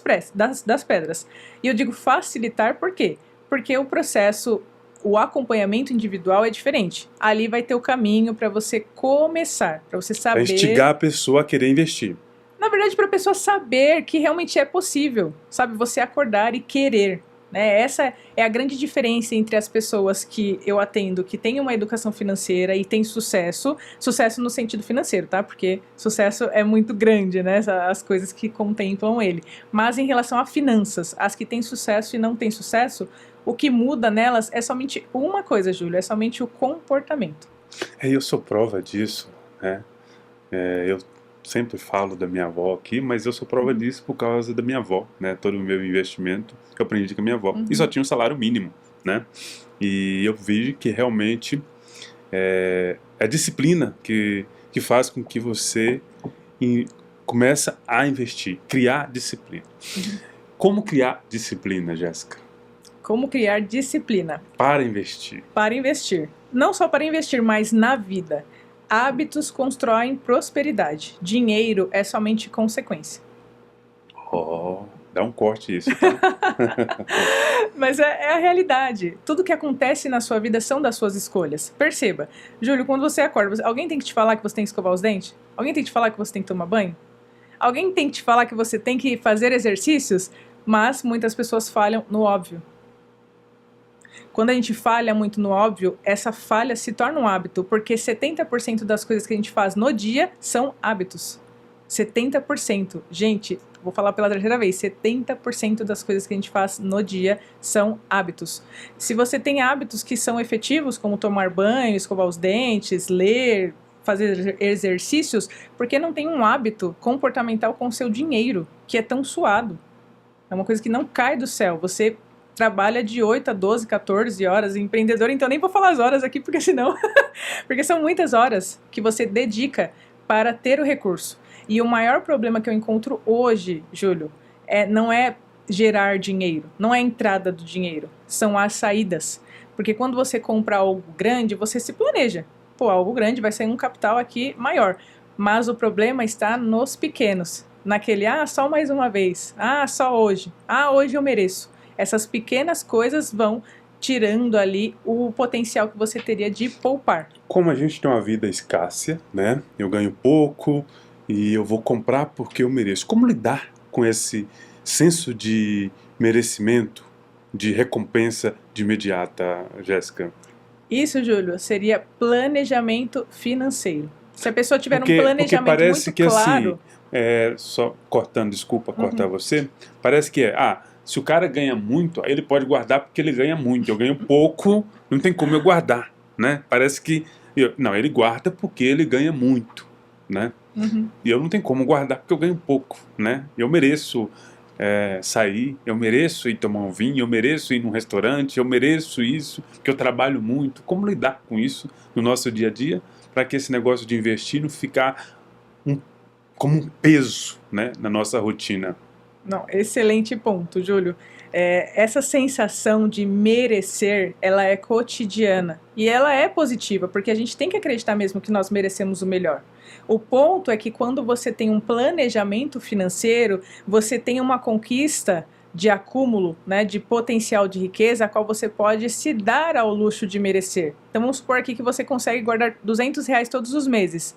pedras. E eu digo facilitar por quê? Porque o processo, o acompanhamento individual é diferente. Ali vai ter o caminho para você começar, para você saber... Para instigar a pessoa a querer investir. Na verdade, para a pessoa saber que realmente é possível, sabe? Você acordar e querer. Essa é a grande diferença entre as pessoas que eu atendo, que têm uma educação financeira e têm sucesso no sentido financeiro, tá? Porque sucesso é muito grande, né? As coisas que contemplam ele. Mas em relação a finanças, as que têm sucesso e não têm sucesso, o que muda nelas é somente uma coisa, Júlio, é somente o comportamento. Eu sou prova disso, né? Eu sempre falo da minha avó aqui, mas eu sou prova disso por causa da minha avó, né? Todo o meu investimento que eu aprendi com a minha avó. E só tinha um salário mínimo, né? E eu vejo que realmente é a disciplina que faz com que você começa a investir, criar disciplina. Como criar disciplina, Jéssica? Como criar disciplina? Para investir. Para investir. Não só para investir, mas na vida. Hábitos constroem prosperidade. Dinheiro é somente consequência. Dá um corte isso, tá? Mas é a realidade. Tudo que acontece na sua vida são das suas escolhas. Perceba, Júlio, quando você acorda, alguém tem que te falar que você tem que escovar os dentes? Alguém tem que te falar que você tem que tomar banho? Alguém tem que te falar que você tem que fazer exercícios? Mas muitas pessoas falham no óbvio. Quando a gente falha muito no óbvio, essa falha se torna um hábito, porque 70% das coisas que a gente faz no dia são hábitos. 70%. Gente, vou falar pela terceira vez, 70% das coisas que a gente faz no dia são hábitos. Se você tem hábitos que são efetivos, como tomar banho, escovar os dentes, ler, fazer exercícios, por que não tem um hábito comportamental com o seu dinheiro, que é tão suado? É uma coisa que não cai do céu. Você trabalha de 8 a 12, 14 horas, empreendedor, então nem vou falar as horas aqui, porque senão... porque são muitas horas que você dedica para ter o recurso. E o maior problema que eu encontro hoje, Júlio, não é gerar dinheiro, não é a entrada do dinheiro, são as saídas. Porque quando você compra algo grande, você se planeja. Pô, algo grande vai sair um capital aqui maior. Mas o problema está nos pequenos. Naquele, só mais uma vez. Só hoje. Hoje eu mereço. Essas pequenas coisas vão tirando ali o potencial que você teria de poupar. Como a gente tem uma vida escassa, né? Eu ganho pouco e eu vou comprar porque eu mereço. Como lidar com esse senso de merecimento, de recompensa de imediata, Jéssica? Isso, Júlio, seria planejamento financeiro. Se a pessoa tiver um planejamento parece muito que, claro... assim, só cortando, desculpa cortar você, parece que se o cara ganha muito, aí ele pode guardar porque ele ganha muito. Eu ganho pouco, não tem como eu guardar, né? Parece que... Não, ele guarda porque ele ganha muito, né? E eu não tenho como guardar porque eu ganho pouco, né? Eu mereço sair, eu mereço ir tomar um vinho, eu mereço ir num restaurante, eu mereço isso, porque eu trabalho muito. Como lidar com isso no nosso dia a dia para que esse negócio de investir não ficar como um peso, né, na nossa rotina? Não, excelente ponto, Júlio. Essa sensação de merecer, ela é cotidiana e ela é positiva, porque a gente tem que acreditar mesmo que nós merecemos o melhor. O ponto é que quando você tem um planejamento financeiro, você tem uma conquista de acúmulo, né, de potencial de riqueza, a qual você pode se dar ao luxo de merecer. Então vamos supor aqui que você consegue guardar R$200 todos os meses.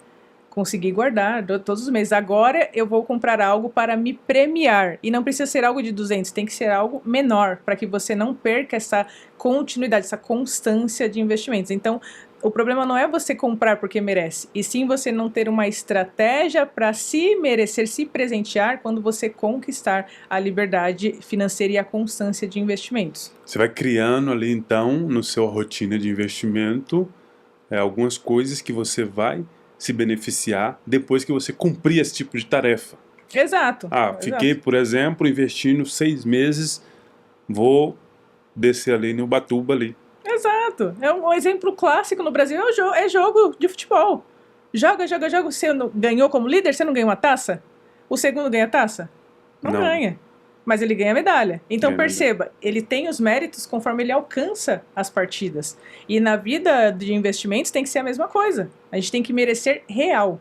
Consegui guardar todos os meses. Agora eu vou comprar algo para me premiar. E não precisa ser algo de 200, tem que ser algo menor, para que você não perca essa continuidade, essa constância de investimentos. Então, o problema não é você comprar porque merece, e sim você não ter uma estratégia para se merecer, se presentear quando você conquistar a liberdade financeira e a constância de investimentos. Você vai criando ali, então, no seu rotina de investimento, algumas coisas que você vai se beneficiar depois que você cumprir esse tipo de tarefa. Exato. Fiquei, por exemplo, investindo 6 meses, vou descer ali no Ubatuba ali. Exato. É um exemplo clássico no Brasil, é jogo de futebol. Joga. Você ganhou como líder, você não ganha uma taça? O segundo ganha taça? Não ganha. Mas ele ganha medalha. Então perceba, ele tem os méritos conforme ele alcança as partidas. E na vida de investimentos tem que ser a mesma coisa. A gente tem que merecer real.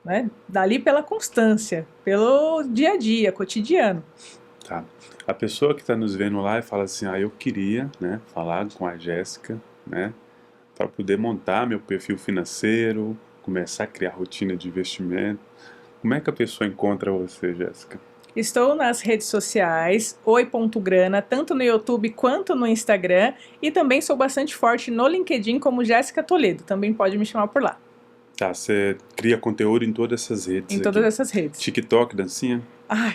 Né? Dali pela constância, pelo dia a dia, cotidiano. Tá. A pessoa que está nos vendo lá e fala assim, eu queria, né, falar com a Jéssica, né, para poder montar meu perfil financeiro, começar a criar rotina de investimento. Como é que a pessoa encontra você, Jéssica? Estou nas redes sociais, oi.grana, tanto no YouTube quanto no Instagram, e também sou bastante forte no LinkedIn como Jéssica Toledo, também pode me chamar por lá. Tá, você cria conteúdo em todas essas redes. Em todas essas redes. TikTok, dancinha? Ai,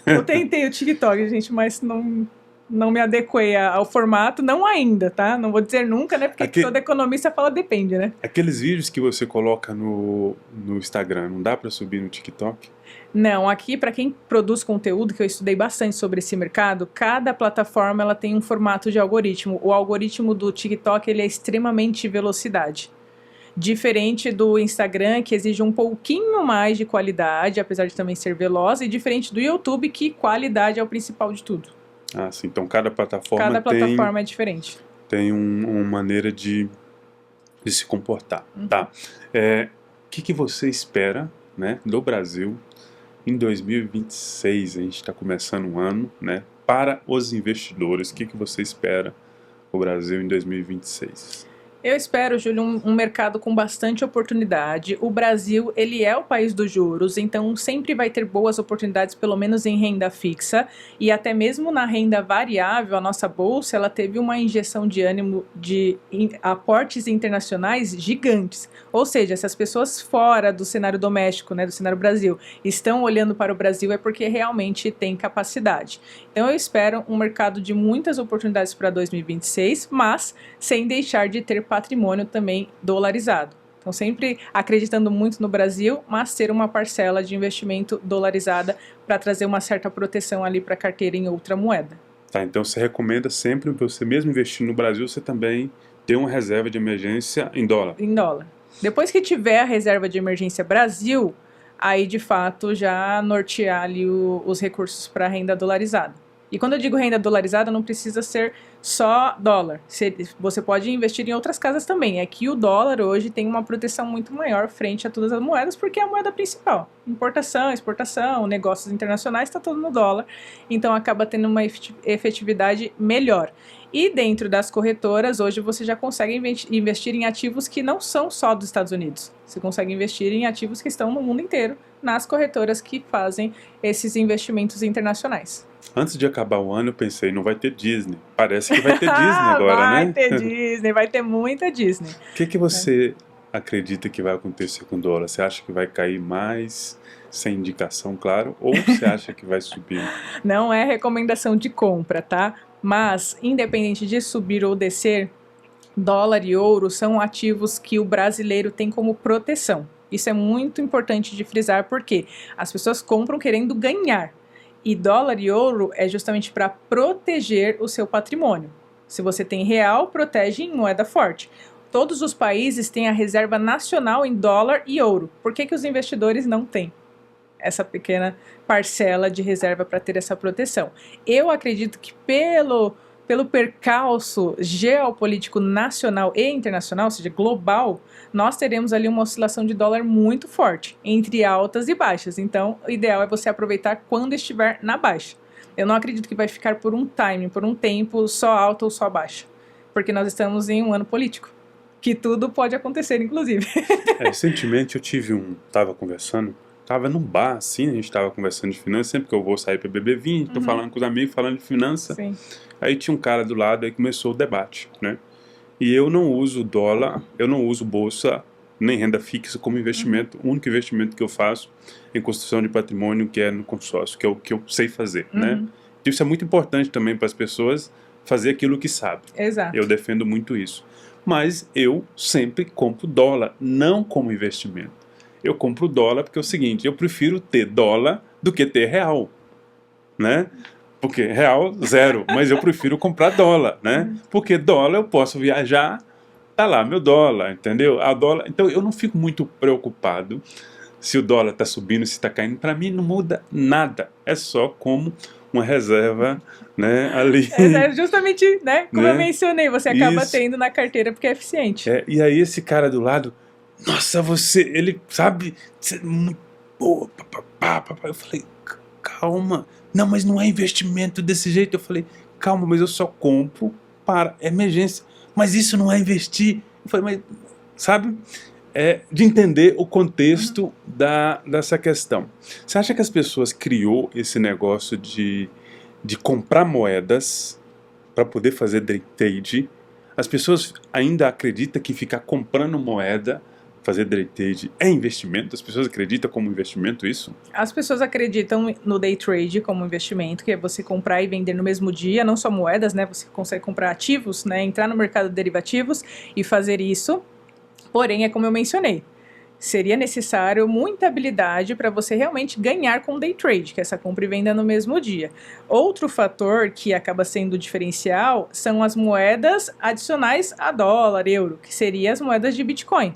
eu tentei o TikTok, gente, mas não me adequei ao formato, não ainda, tá? Não vou dizer nunca, né? Porque todo economista fala depende, né? Aqueles vídeos que você coloca no Instagram, não dá para subir no TikTok? Não, aqui para quem produz conteúdo, que eu estudei bastante sobre esse mercado, cada plataforma ela tem um formato de algoritmo. O algoritmo do TikTok ele é extremamente velocidade. Diferente do Instagram, que exige um pouquinho mais de qualidade, apesar de também ser veloz, e diferente do YouTube, que qualidade é o principal de tudo. Sim. Então cada plataforma é diferente. Tem uma maneira de se comportar. Uhum. Tá. O que você espera, né, do Brasil em 2026? A gente está começando um ano, né? Para os investidores, o que você espera do Brasil em 2026? Eu espero, Júlio, um mercado com bastante oportunidade. O Brasil, ele é o país dos juros, então sempre vai ter boas oportunidades, pelo menos em renda fixa. E até mesmo na renda variável, a nossa bolsa, ela teve uma injeção de ânimo de aportes internacionais gigantes. Ou seja, se as pessoas fora do cenário doméstico, né, do cenário Brasil, estão olhando para o Brasil, é porque realmente tem capacidade. Então eu espero um mercado de muitas oportunidades para 2026, mas sem deixar de ter patrimônio também dolarizado. Então sempre acreditando muito no Brasil, mas ter uma parcela de investimento dolarizada para trazer uma certa proteção ali para a carteira em outra moeda. Tá, então você recomenda sempre, você mesmo investir no Brasil, você também ter uma reserva de emergência em dólar? Em dólar. Depois que tiver a reserva de emergência Brasil, aí de fato já nortear ali os recursos para renda dolarizada. E quando eu digo renda dolarizada, não precisa ser só dólar. Você pode investir em outras casas também. É que o dólar hoje tem uma proteção muito maior frente a todas as moedas, porque é a moeda principal. Importação, exportação, negócios internacionais, está tudo no dólar. Então acaba tendo uma efetividade melhor. E dentro das corretoras, hoje você já consegue investir em ativos que não são só dos Estados Unidos. Você consegue investir em ativos que estão no mundo inteiro, nas corretoras que fazem esses investimentos internacionais. Antes de acabar o ano, eu pensei, não vai ter Disney. Parece que vai ter Disney agora, vai né? Vai ter Disney, vai ter muita Disney. O que você acredita que vai acontecer com o dólar? Você acha que vai cair mais, sem indicação, claro, ou você acha que vai subir? Não é recomendação de compra, tá? Mas, independente de subir ou descer, dólar e ouro são ativos que o brasileiro tem como proteção. Isso é muito importante de frisar, porque as pessoas compram querendo ganhar. E dólar e ouro é justamente para proteger o seu patrimônio. Se você tem real, protege em moeda forte. Todos os países têm a reserva nacional em dólar e ouro. Por que os investidores não têm essa pequena parcela de reserva para ter essa proteção? Eu acredito que pelo percalço geopolítico nacional e internacional, ou seja, global, nós teremos ali uma oscilação de dólar muito forte, entre altas e baixas. Então, o ideal é você aproveitar quando estiver na baixa. Eu não acredito que vai ficar por um tempo, só alta ou só baixa, porque nós estamos em um ano político, que tudo pode acontecer, inclusive. Recentemente eu estava conversando, estava num bar, assim, a gente estava conversando de finanças, sempre que eu vou sair para beber vinho, estou falando com os amigos, falando de finanças. Sim. Aí tinha um cara do lado, aí começou o debate, né? E eu não uso dólar, eu não uso bolsa, nem renda fixa como investimento. O único investimento que eu faço é em construção de patrimônio, que é no consórcio, que é o que eu sei fazer, né? Isso é muito importante também para as pessoas fazer aquilo que sabem. Exato. Eu defendo muito isso. mas eu sempre compro dólar, não como investimento. Eu compro dólar porque é o seguinte, eu prefiro ter dólar do que ter real, né? Porque real, zero, mas eu prefiro comprar dólar, né? Porque dólar eu posso viajar, tá lá meu dólar, entendeu? A dólar, então eu não fico muito preocupado se o dólar está subindo, se está caindo. Para mim não muda nada, é só como uma reserva, né, ali. É justamente, né, como eu né? mencionei, você acaba Isso. tendo na carteira porque é eficiente. E aí esse cara do lado, nossa, ele sabe, pô, eu falei, calma, não, mas não é investimento desse jeito. Eu falei, calma, mas eu só compro para emergência, mas isso não é investir. Eu falei, mas, sabe, de entender o contexto dessa questão. Você acha que as pessoas criou esse negócio de comprar moedas para poder fazer day trade? As pessoas ainda acreditam que ficar comprando moeda, fazer day trade, é investimento? As pessoas acreditam como investimento isso? As pessoas acreditam no day trade como investimento, que é você comprar e vender no mesmo dia, não só moedas, né? Você consegue comprar ativos, né? Entrar no mercado de derivativos e fazer isso. Porém, é como eu mencionei, seria necessário muita habilidade para você realmente ganhar com day trade, que é essa compra e venda no mesmo dia. Outro fator que acaba sendo diferencial são as moedas adicionais a dólar, euro, que seriam as moedas de Bitcoin.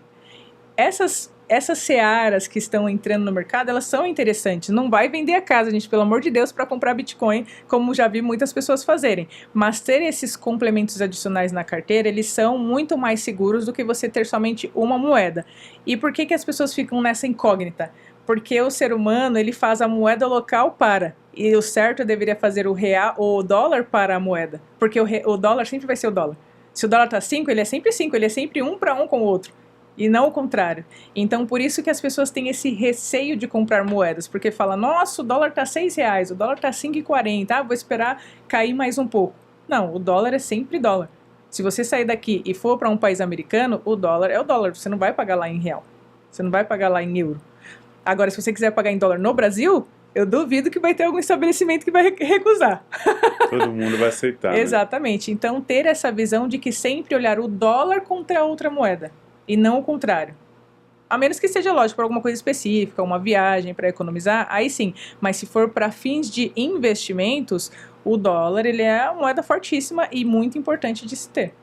Essas searas que estão entrando no mercado, elas são interessantes. Não vai vender a casa, gente, pelo amor de Deus, para comprar Bitcoin, como já vi muitas pessoas fazerem. Mas ter esses complementos adicionais na carteira, eles são muito mais seguros do que você ter somente uma moeda. E por que as pessoas ficam nessa incógnita? Porque o ser humano, ele faz a moeda local para. E o certo deveria fazer o dólar para a moeda. Porque o dólar sempre vai ser o dólar. Se o dólar está 5, ele é sempre 5, ele é sempre 1 para 1 com o outro. E não o contrário. Então, por isso que as pessoas têm esse receio de comprar moedas, porque fala, nossa, o dólar tá R$6, o dólar tá 5,40, vou esperar cair mais um pouco. Não, o dólar é sempre dólar. Se você sair daqui e for para um país americano, o dólar é o dólar, você não vai pagar lá em real, você não vai pagar lá em euro. Agora, se você quiser pagar em dólar no Brasil, eu duvido que vai ter algum estabelecimento que vai recusar. Todo mundo vai aceitar, Exatamente. Né? Então, ter essa visão de que sempre olhar o dólar contra outra moeda. E não o contrário. A menos que seja, lógico, para alguma coisa específica, uma viagem para economizar, aí sim. Mas se for para fins de investimentos, o dólar ele é uma moeda fortíssima e muito importante de se ter.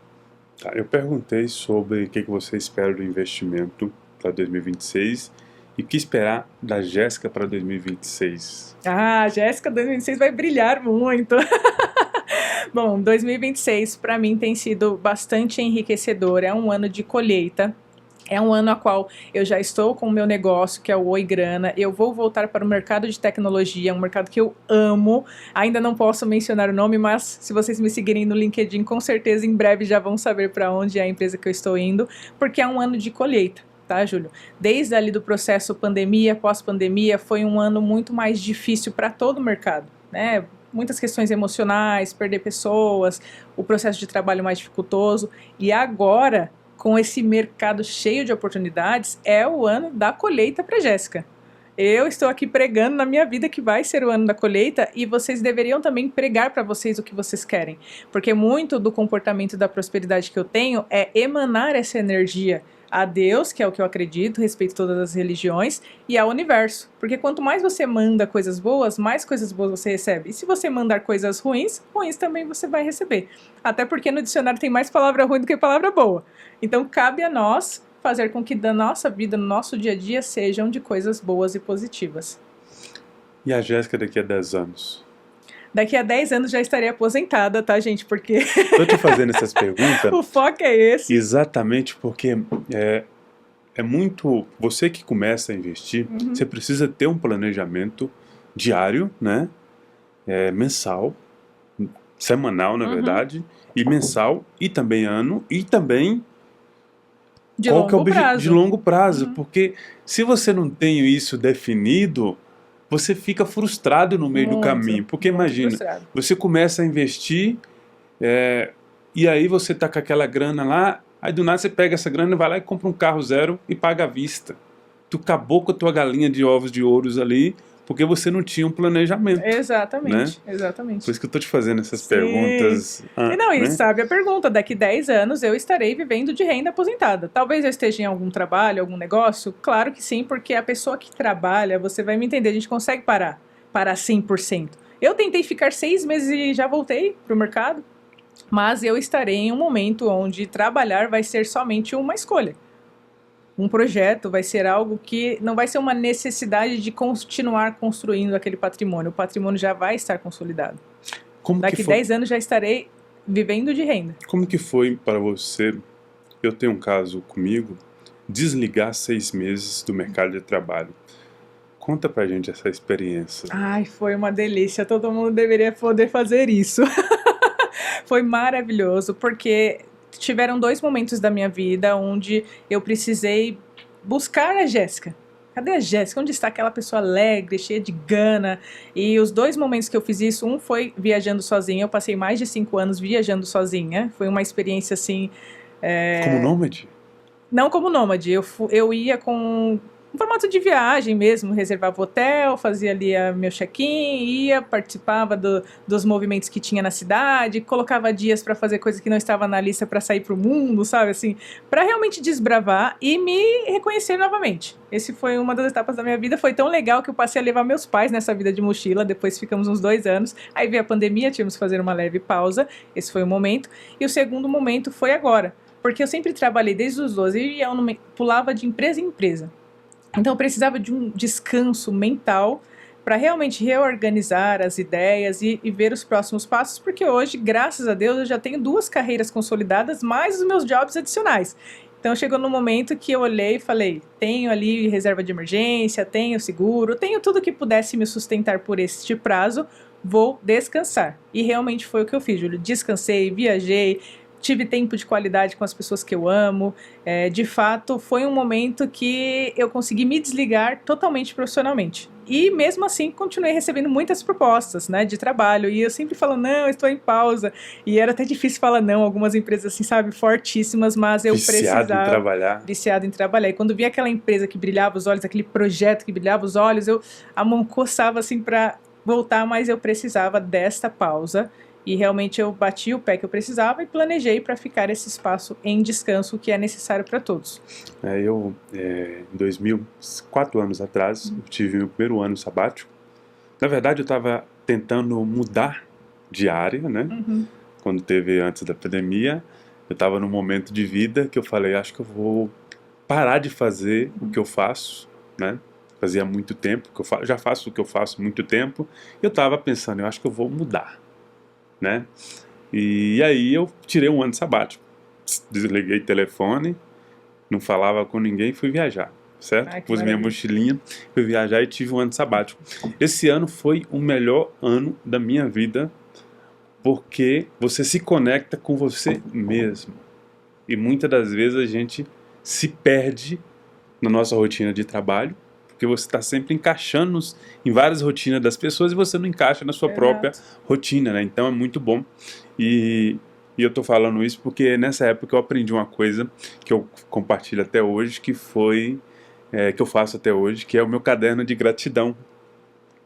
Tá, eu perguntei sobre o que você espera do investimento para 2026 e o que esperar da Jéssica para 2026. Ah, Jéssica 2026 vai brilhar muito. Bom, 2026 para mim tem sido bastante enriquecedor, é um ano de colheita. É um ano a qual eu já estou com o meu negócio, que é o Oi Grana. Eu vou voltar para o mercado de tecnologia, um mercado que eu amo. Ainda não posso mencionar o nome, mas se vocês me seguirem no LinkedIn, com certeza em breve já vão saber para onde é a empresa que eu estou indo, porque é um ano de colheita. Tá, Júlio? Desde ali do processo pandemia, pós-pandemia, foi um ano muito mais difícil para todo o mercado, né? Muitas questões emocionais, perder pessoas, o processo de trabalho mais dificultoso. E agora, com esse mercado cheio de oportunidades, é o ano da colheita para Jéssica. Eu estou aqui pregando na minha vida que vai ser o ano da colheita e vocês deveriam também pregar para vocês o que vocês querem. Porque muito do comportamento da prosperidade que eu tenho é emanar essa energia a Deus, que é o que eu acredito, respeito todas as religiões, e ao universo. Porque quanto mais você manda coisas boas, mais coisas boas você recebe. E se você mandar coisas ruins, ruins também você vai receber. Até porque no dicionário tem mais palavra ruim do que palavra boa. Então cabe a nós fazer com que da nossa vida, no nosso dia a dia, sejam de coisas boas e positivas. E a Jéssica daqui a 10 anos? Daqui a 10 anos já estarei aposentada, tá, gente? Porque... Estou te fazendo essas perguntas... O foco é esse. Exatamente, porque é muito... Você que começa a investir, você precisa ter um planejamento diário, né? Mensal, semanal, na verdade, e mensal, e também ano, e também... De longo prazo. De longo prazo, porque se você não tem isso definido... você fica frustrado no meio do caminho. Porque imagina, frustrado. Você começa a investir e aí você tá com aquela grana lá, aí do nada você pega essa grana, vai lá e compra um carro zero e paga à vista. Tu acabou com a tua galinha de ovos de ouros ali, porque você não tinha um planejamento. Exatamente, né? exatamente. Por isso que eu tô te fazendo essas Sim. perguntas. E não, e né? sabe a pergunta, daqui 10 anos eu estarei vivendo de renda aposentada. Talvez eu esteja em algum trabalho, algum negócio? Claro que sim, porque a pessoa que trabalha, você vai me entender, a gente consegue parar 100%. Eu tentei ficar 6 meses e já voltei pro mercado, mas eu estarei em um momento onde trabalhar vai ser somente uma escolha. Um projeto vai ser algo que não vai ser uma necessidade de continuar construindo aquele patrimônio. O patrimônio já vai estar consolidado. Daqui 10 anos já estarei vivendo de renda. Como que foi para você, eu tenho um caso comigo, desligar 6 meses do mercado de trabalho? Conta pra gente essa experiência. Ai, foi uma delícia. Todo mundo deveria poder fazer isso. Foi maravilhoso, porque tiveram 2 momentos da minha vida onde eu precisei buscar a Jéssica. Cadê a Jéssica? Onde está aquela pessoa alegre, cheia de gana? E os 2 momentos que eu fiz isso, um foi viajando sozinha. Eu passei mais de 5 anos viajando sozinha. Foi uma experiência assim... Como nômade? Não como nômade. Eu ia com um formato de viagem mesmo, reservava hotel, fazia ali meu check-in, ia, participava dos movimentos que tinha na cidade, colocava dias para fazer coisa que não estava na lista para sair pro mundo, sabe, assim, para realmente desbravar e me reconhecer novamente. Esse foi uma das etapas da minha vida, foi tão legal que eu passei a levar meus pais nessa vida de mochila, depois ficamos uns 2 anos, aí veio a pandemia, tivemos que fazer uma leve pausa, esse foi o momento, e o segundo momento foi agora, porque eu sempre trabalhei desde os 12 e eu pulava de empresa em empresa. Então eu precisava de um descanso mental para realmente reorganizar as ideias e ver os próximos passos, porque hoje, graças a Deus, eu já tenho 2 carreiras consolidadas, mais os meus jobs adicionais. Então chegou no momento que eu olhei e falei, tenho ali reserva de emergência, tenho seguro, tenho tudo que pudesse me sustentar por este prazo, vou descansar. E realmente foi o que eu fiz, Júlio. Descansei, viajei, tive tempo de qualidade com as pessoas que eu amo. De fato, foi um momento que eu consegui me desligar totalmente profissionalmente. E mesmo assim, continuei recebendo muitas propostas, né, de trabalho. E eu sempre falo, não, estou em pausa. E era até difícil falar não, algumas empresas assim, sabe, fortíssimas, mas eu precisava... Viciado em trabalhar. Viciado em trabalhar. E quando via aquela empresa que brilhava os olhos, aquele projeto que brilhava os olhos, a mão coçava assim para voltar, mas eu precisava desta pausa. E realmente eu bati o pé que eu precisava e planejei para ficar esse espaço em descanso que é necessário para todos. Em 2000, 4 anos atrás, eu tive meu primeiro ano sabático. Na verdade, eu estava tentando mudar de área, né? Quando teve antes da pandemia, eu estava num momento de vida que eu falei, acho que eu vou parar de fazer o que eu faço, né? Fazia muito tempo, já faço o que eu faço há muito tempo. Eu estava pensando, eu acho que eu vou mudar. Né? E aí eu tirei um ano sabático, desliguei o telefone, não falava com ninguém, fui viajar, certo? Pus minha mochilinha, fui viajar e tive um ano sabático. Esse ano foi o melhor ano da minha vida, porque você se conecta com você mesmo. E muitas das vezes a gente se perde na nossa rotina de trabalho, porque você está sempre encaixando em várias rotinas das pessoas e você não encaixa na sua própria rotina, né? Então é muito bom. E eu estou falando isso porque nessa época eu aprendi uma coisa que eu compartilho até hoje, que foi, que eu faço até hoje, que é o meu caderno de gratidão,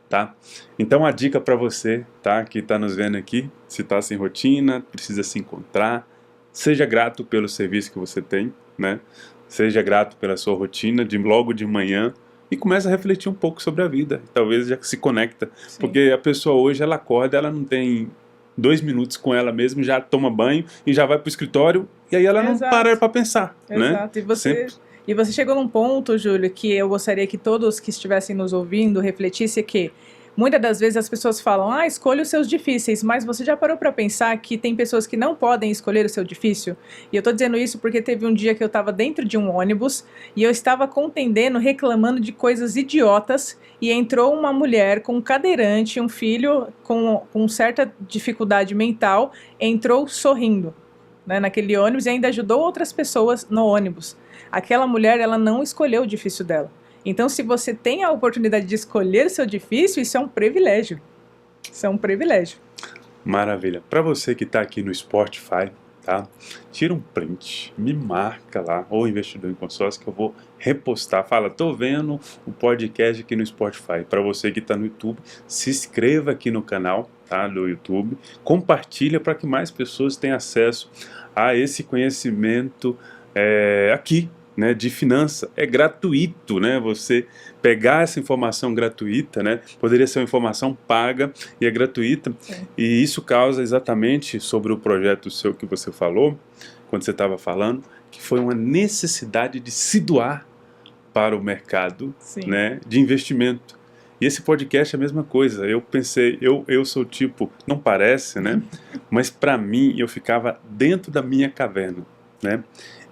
tá? Então a dica para você, tá? Que está nos vendo aqui, se está sem rotina, precisa se encontrar, seja grato pelo serviço que você tem, né? Seja grato pela sua rotina, logo de manhã, e começa a refletir um pouco sobre a vida, talvez já se conecta, Sim. Porque a pessoa hoje, ela acorda, ela não tem 2 minutos com ela mesma, já toma banho e já vai para o escritório, e aí ela não para para pensar, né? E você chegou num ponto, Júlio, que eu gostaria que todos que estivessem nos ouvindo refletissem que muitas das vezes as pessoas falam, escolha os seus difíceis, mas você já parou para pensar que tem pessoas que não podem escolher o seu difícil? E eu tô dizendo isso porque teve um dia que eu estava dentro de um ônibus e eu estava contendendo, reclamando de coisas idiotas e entrou uma mulher com um cadeirante, um filho com certa dificuldade mental, entrou sorrindo, né, naquele ônibus e ainda ajudou outras pessoas no ônibus. Aquela mulher, ela não escolheu o difícil dela. Então, se você tem a oportunidade de escolher o seu difícil, isso é um privilégio. Isso é um privilégio. Maravilha. Para você que está aqui no Spotify, tá? Tira um print, me marca lá, ou Investidor em Consórcio, que eu vou repostar. Fala, tô vendo o podcast aqui no Spotify. Para você que está no YouTube, se inscreva aqui no canal, tá, do YouTube, compartilha para que mais pessoas tenham acesso a esse conhecimento aqui, né, de finança. É gratuito, né, você pegar essa informação gratuita, né, poderia ser uma informação paga e é gratuita. Sim. E isso causa exatamente sobre o projeto seu que você falou, quando você estava falando, que foi uma necessidade de se doar para o mercado, né, de investimento. E esse podcast é a mesma coisa. Eu pensei, eu sou tipo, não parece, né, mas para mim eu ficava dentro da minha caverna, né.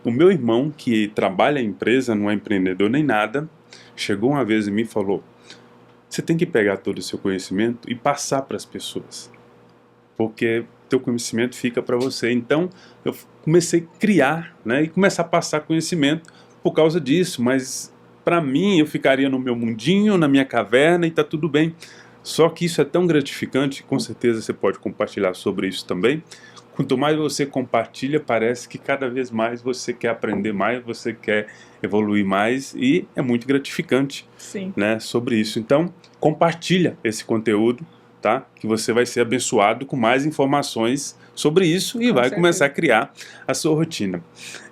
O meu irmão, que trabalha em empresa, não é empreendedor nem nada, chegou uma vez em mim e falou, você tem que pegar todo o seu conhecimento e passar para as pessoas, porque teu conhecimento fica para você. Então, eu comecei a criar, né, e começar a passar conhecimento por causa disso, mas para mim eu ficaria no meu mundinho, na minha caverna e está tudo bem. Só que isso é tão gratificante, com certeza você pode compartilhar sobre isso também. Quanto mais você compartilha, parece que cada vez mais você quer aprender mais, você quer evoluir mais e é muito gratificante, né, sobre isso. Então, compartilha esse conteúdo, tá? Que você vai ser abençoado com mais informações sobre isso e vai começar a criar a sua rotina.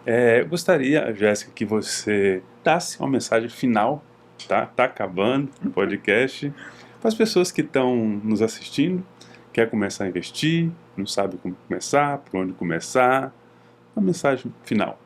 Eu gostaria, Jéssica, que você desse uma mensagem final, tá? Tá acabando o podcast, para as pessoas que estão nos assistindo, quer começar a investir, não sabe como começar, por onde começar. Uma mensagem final.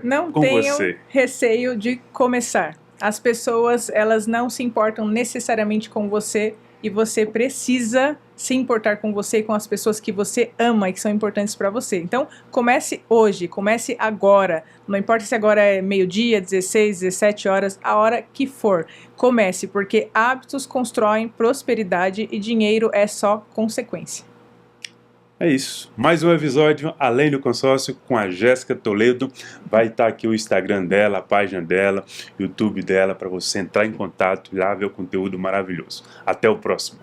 Não com tenham você. receio de começar. As pessoas, elas não se importam necessariamente com você e você precisa se importar com você e com as pessoas que você ama e que são importantes para você. Então, comece hoje, comece agora. Não importa se agora é meio-dia, 16, 17 horas, a hora que for. Comece, porque hábitos constroem prosperidade e dinheiro é só consequência. É isso. Mais um episódio Além do Consórcio com a Jéssica Toledo. Vai estar aqui o Instagram dela, a página dela, o YouTube dela, para você entrar em contato e lá ver o conteúdo maravilhoso. Até o próximo.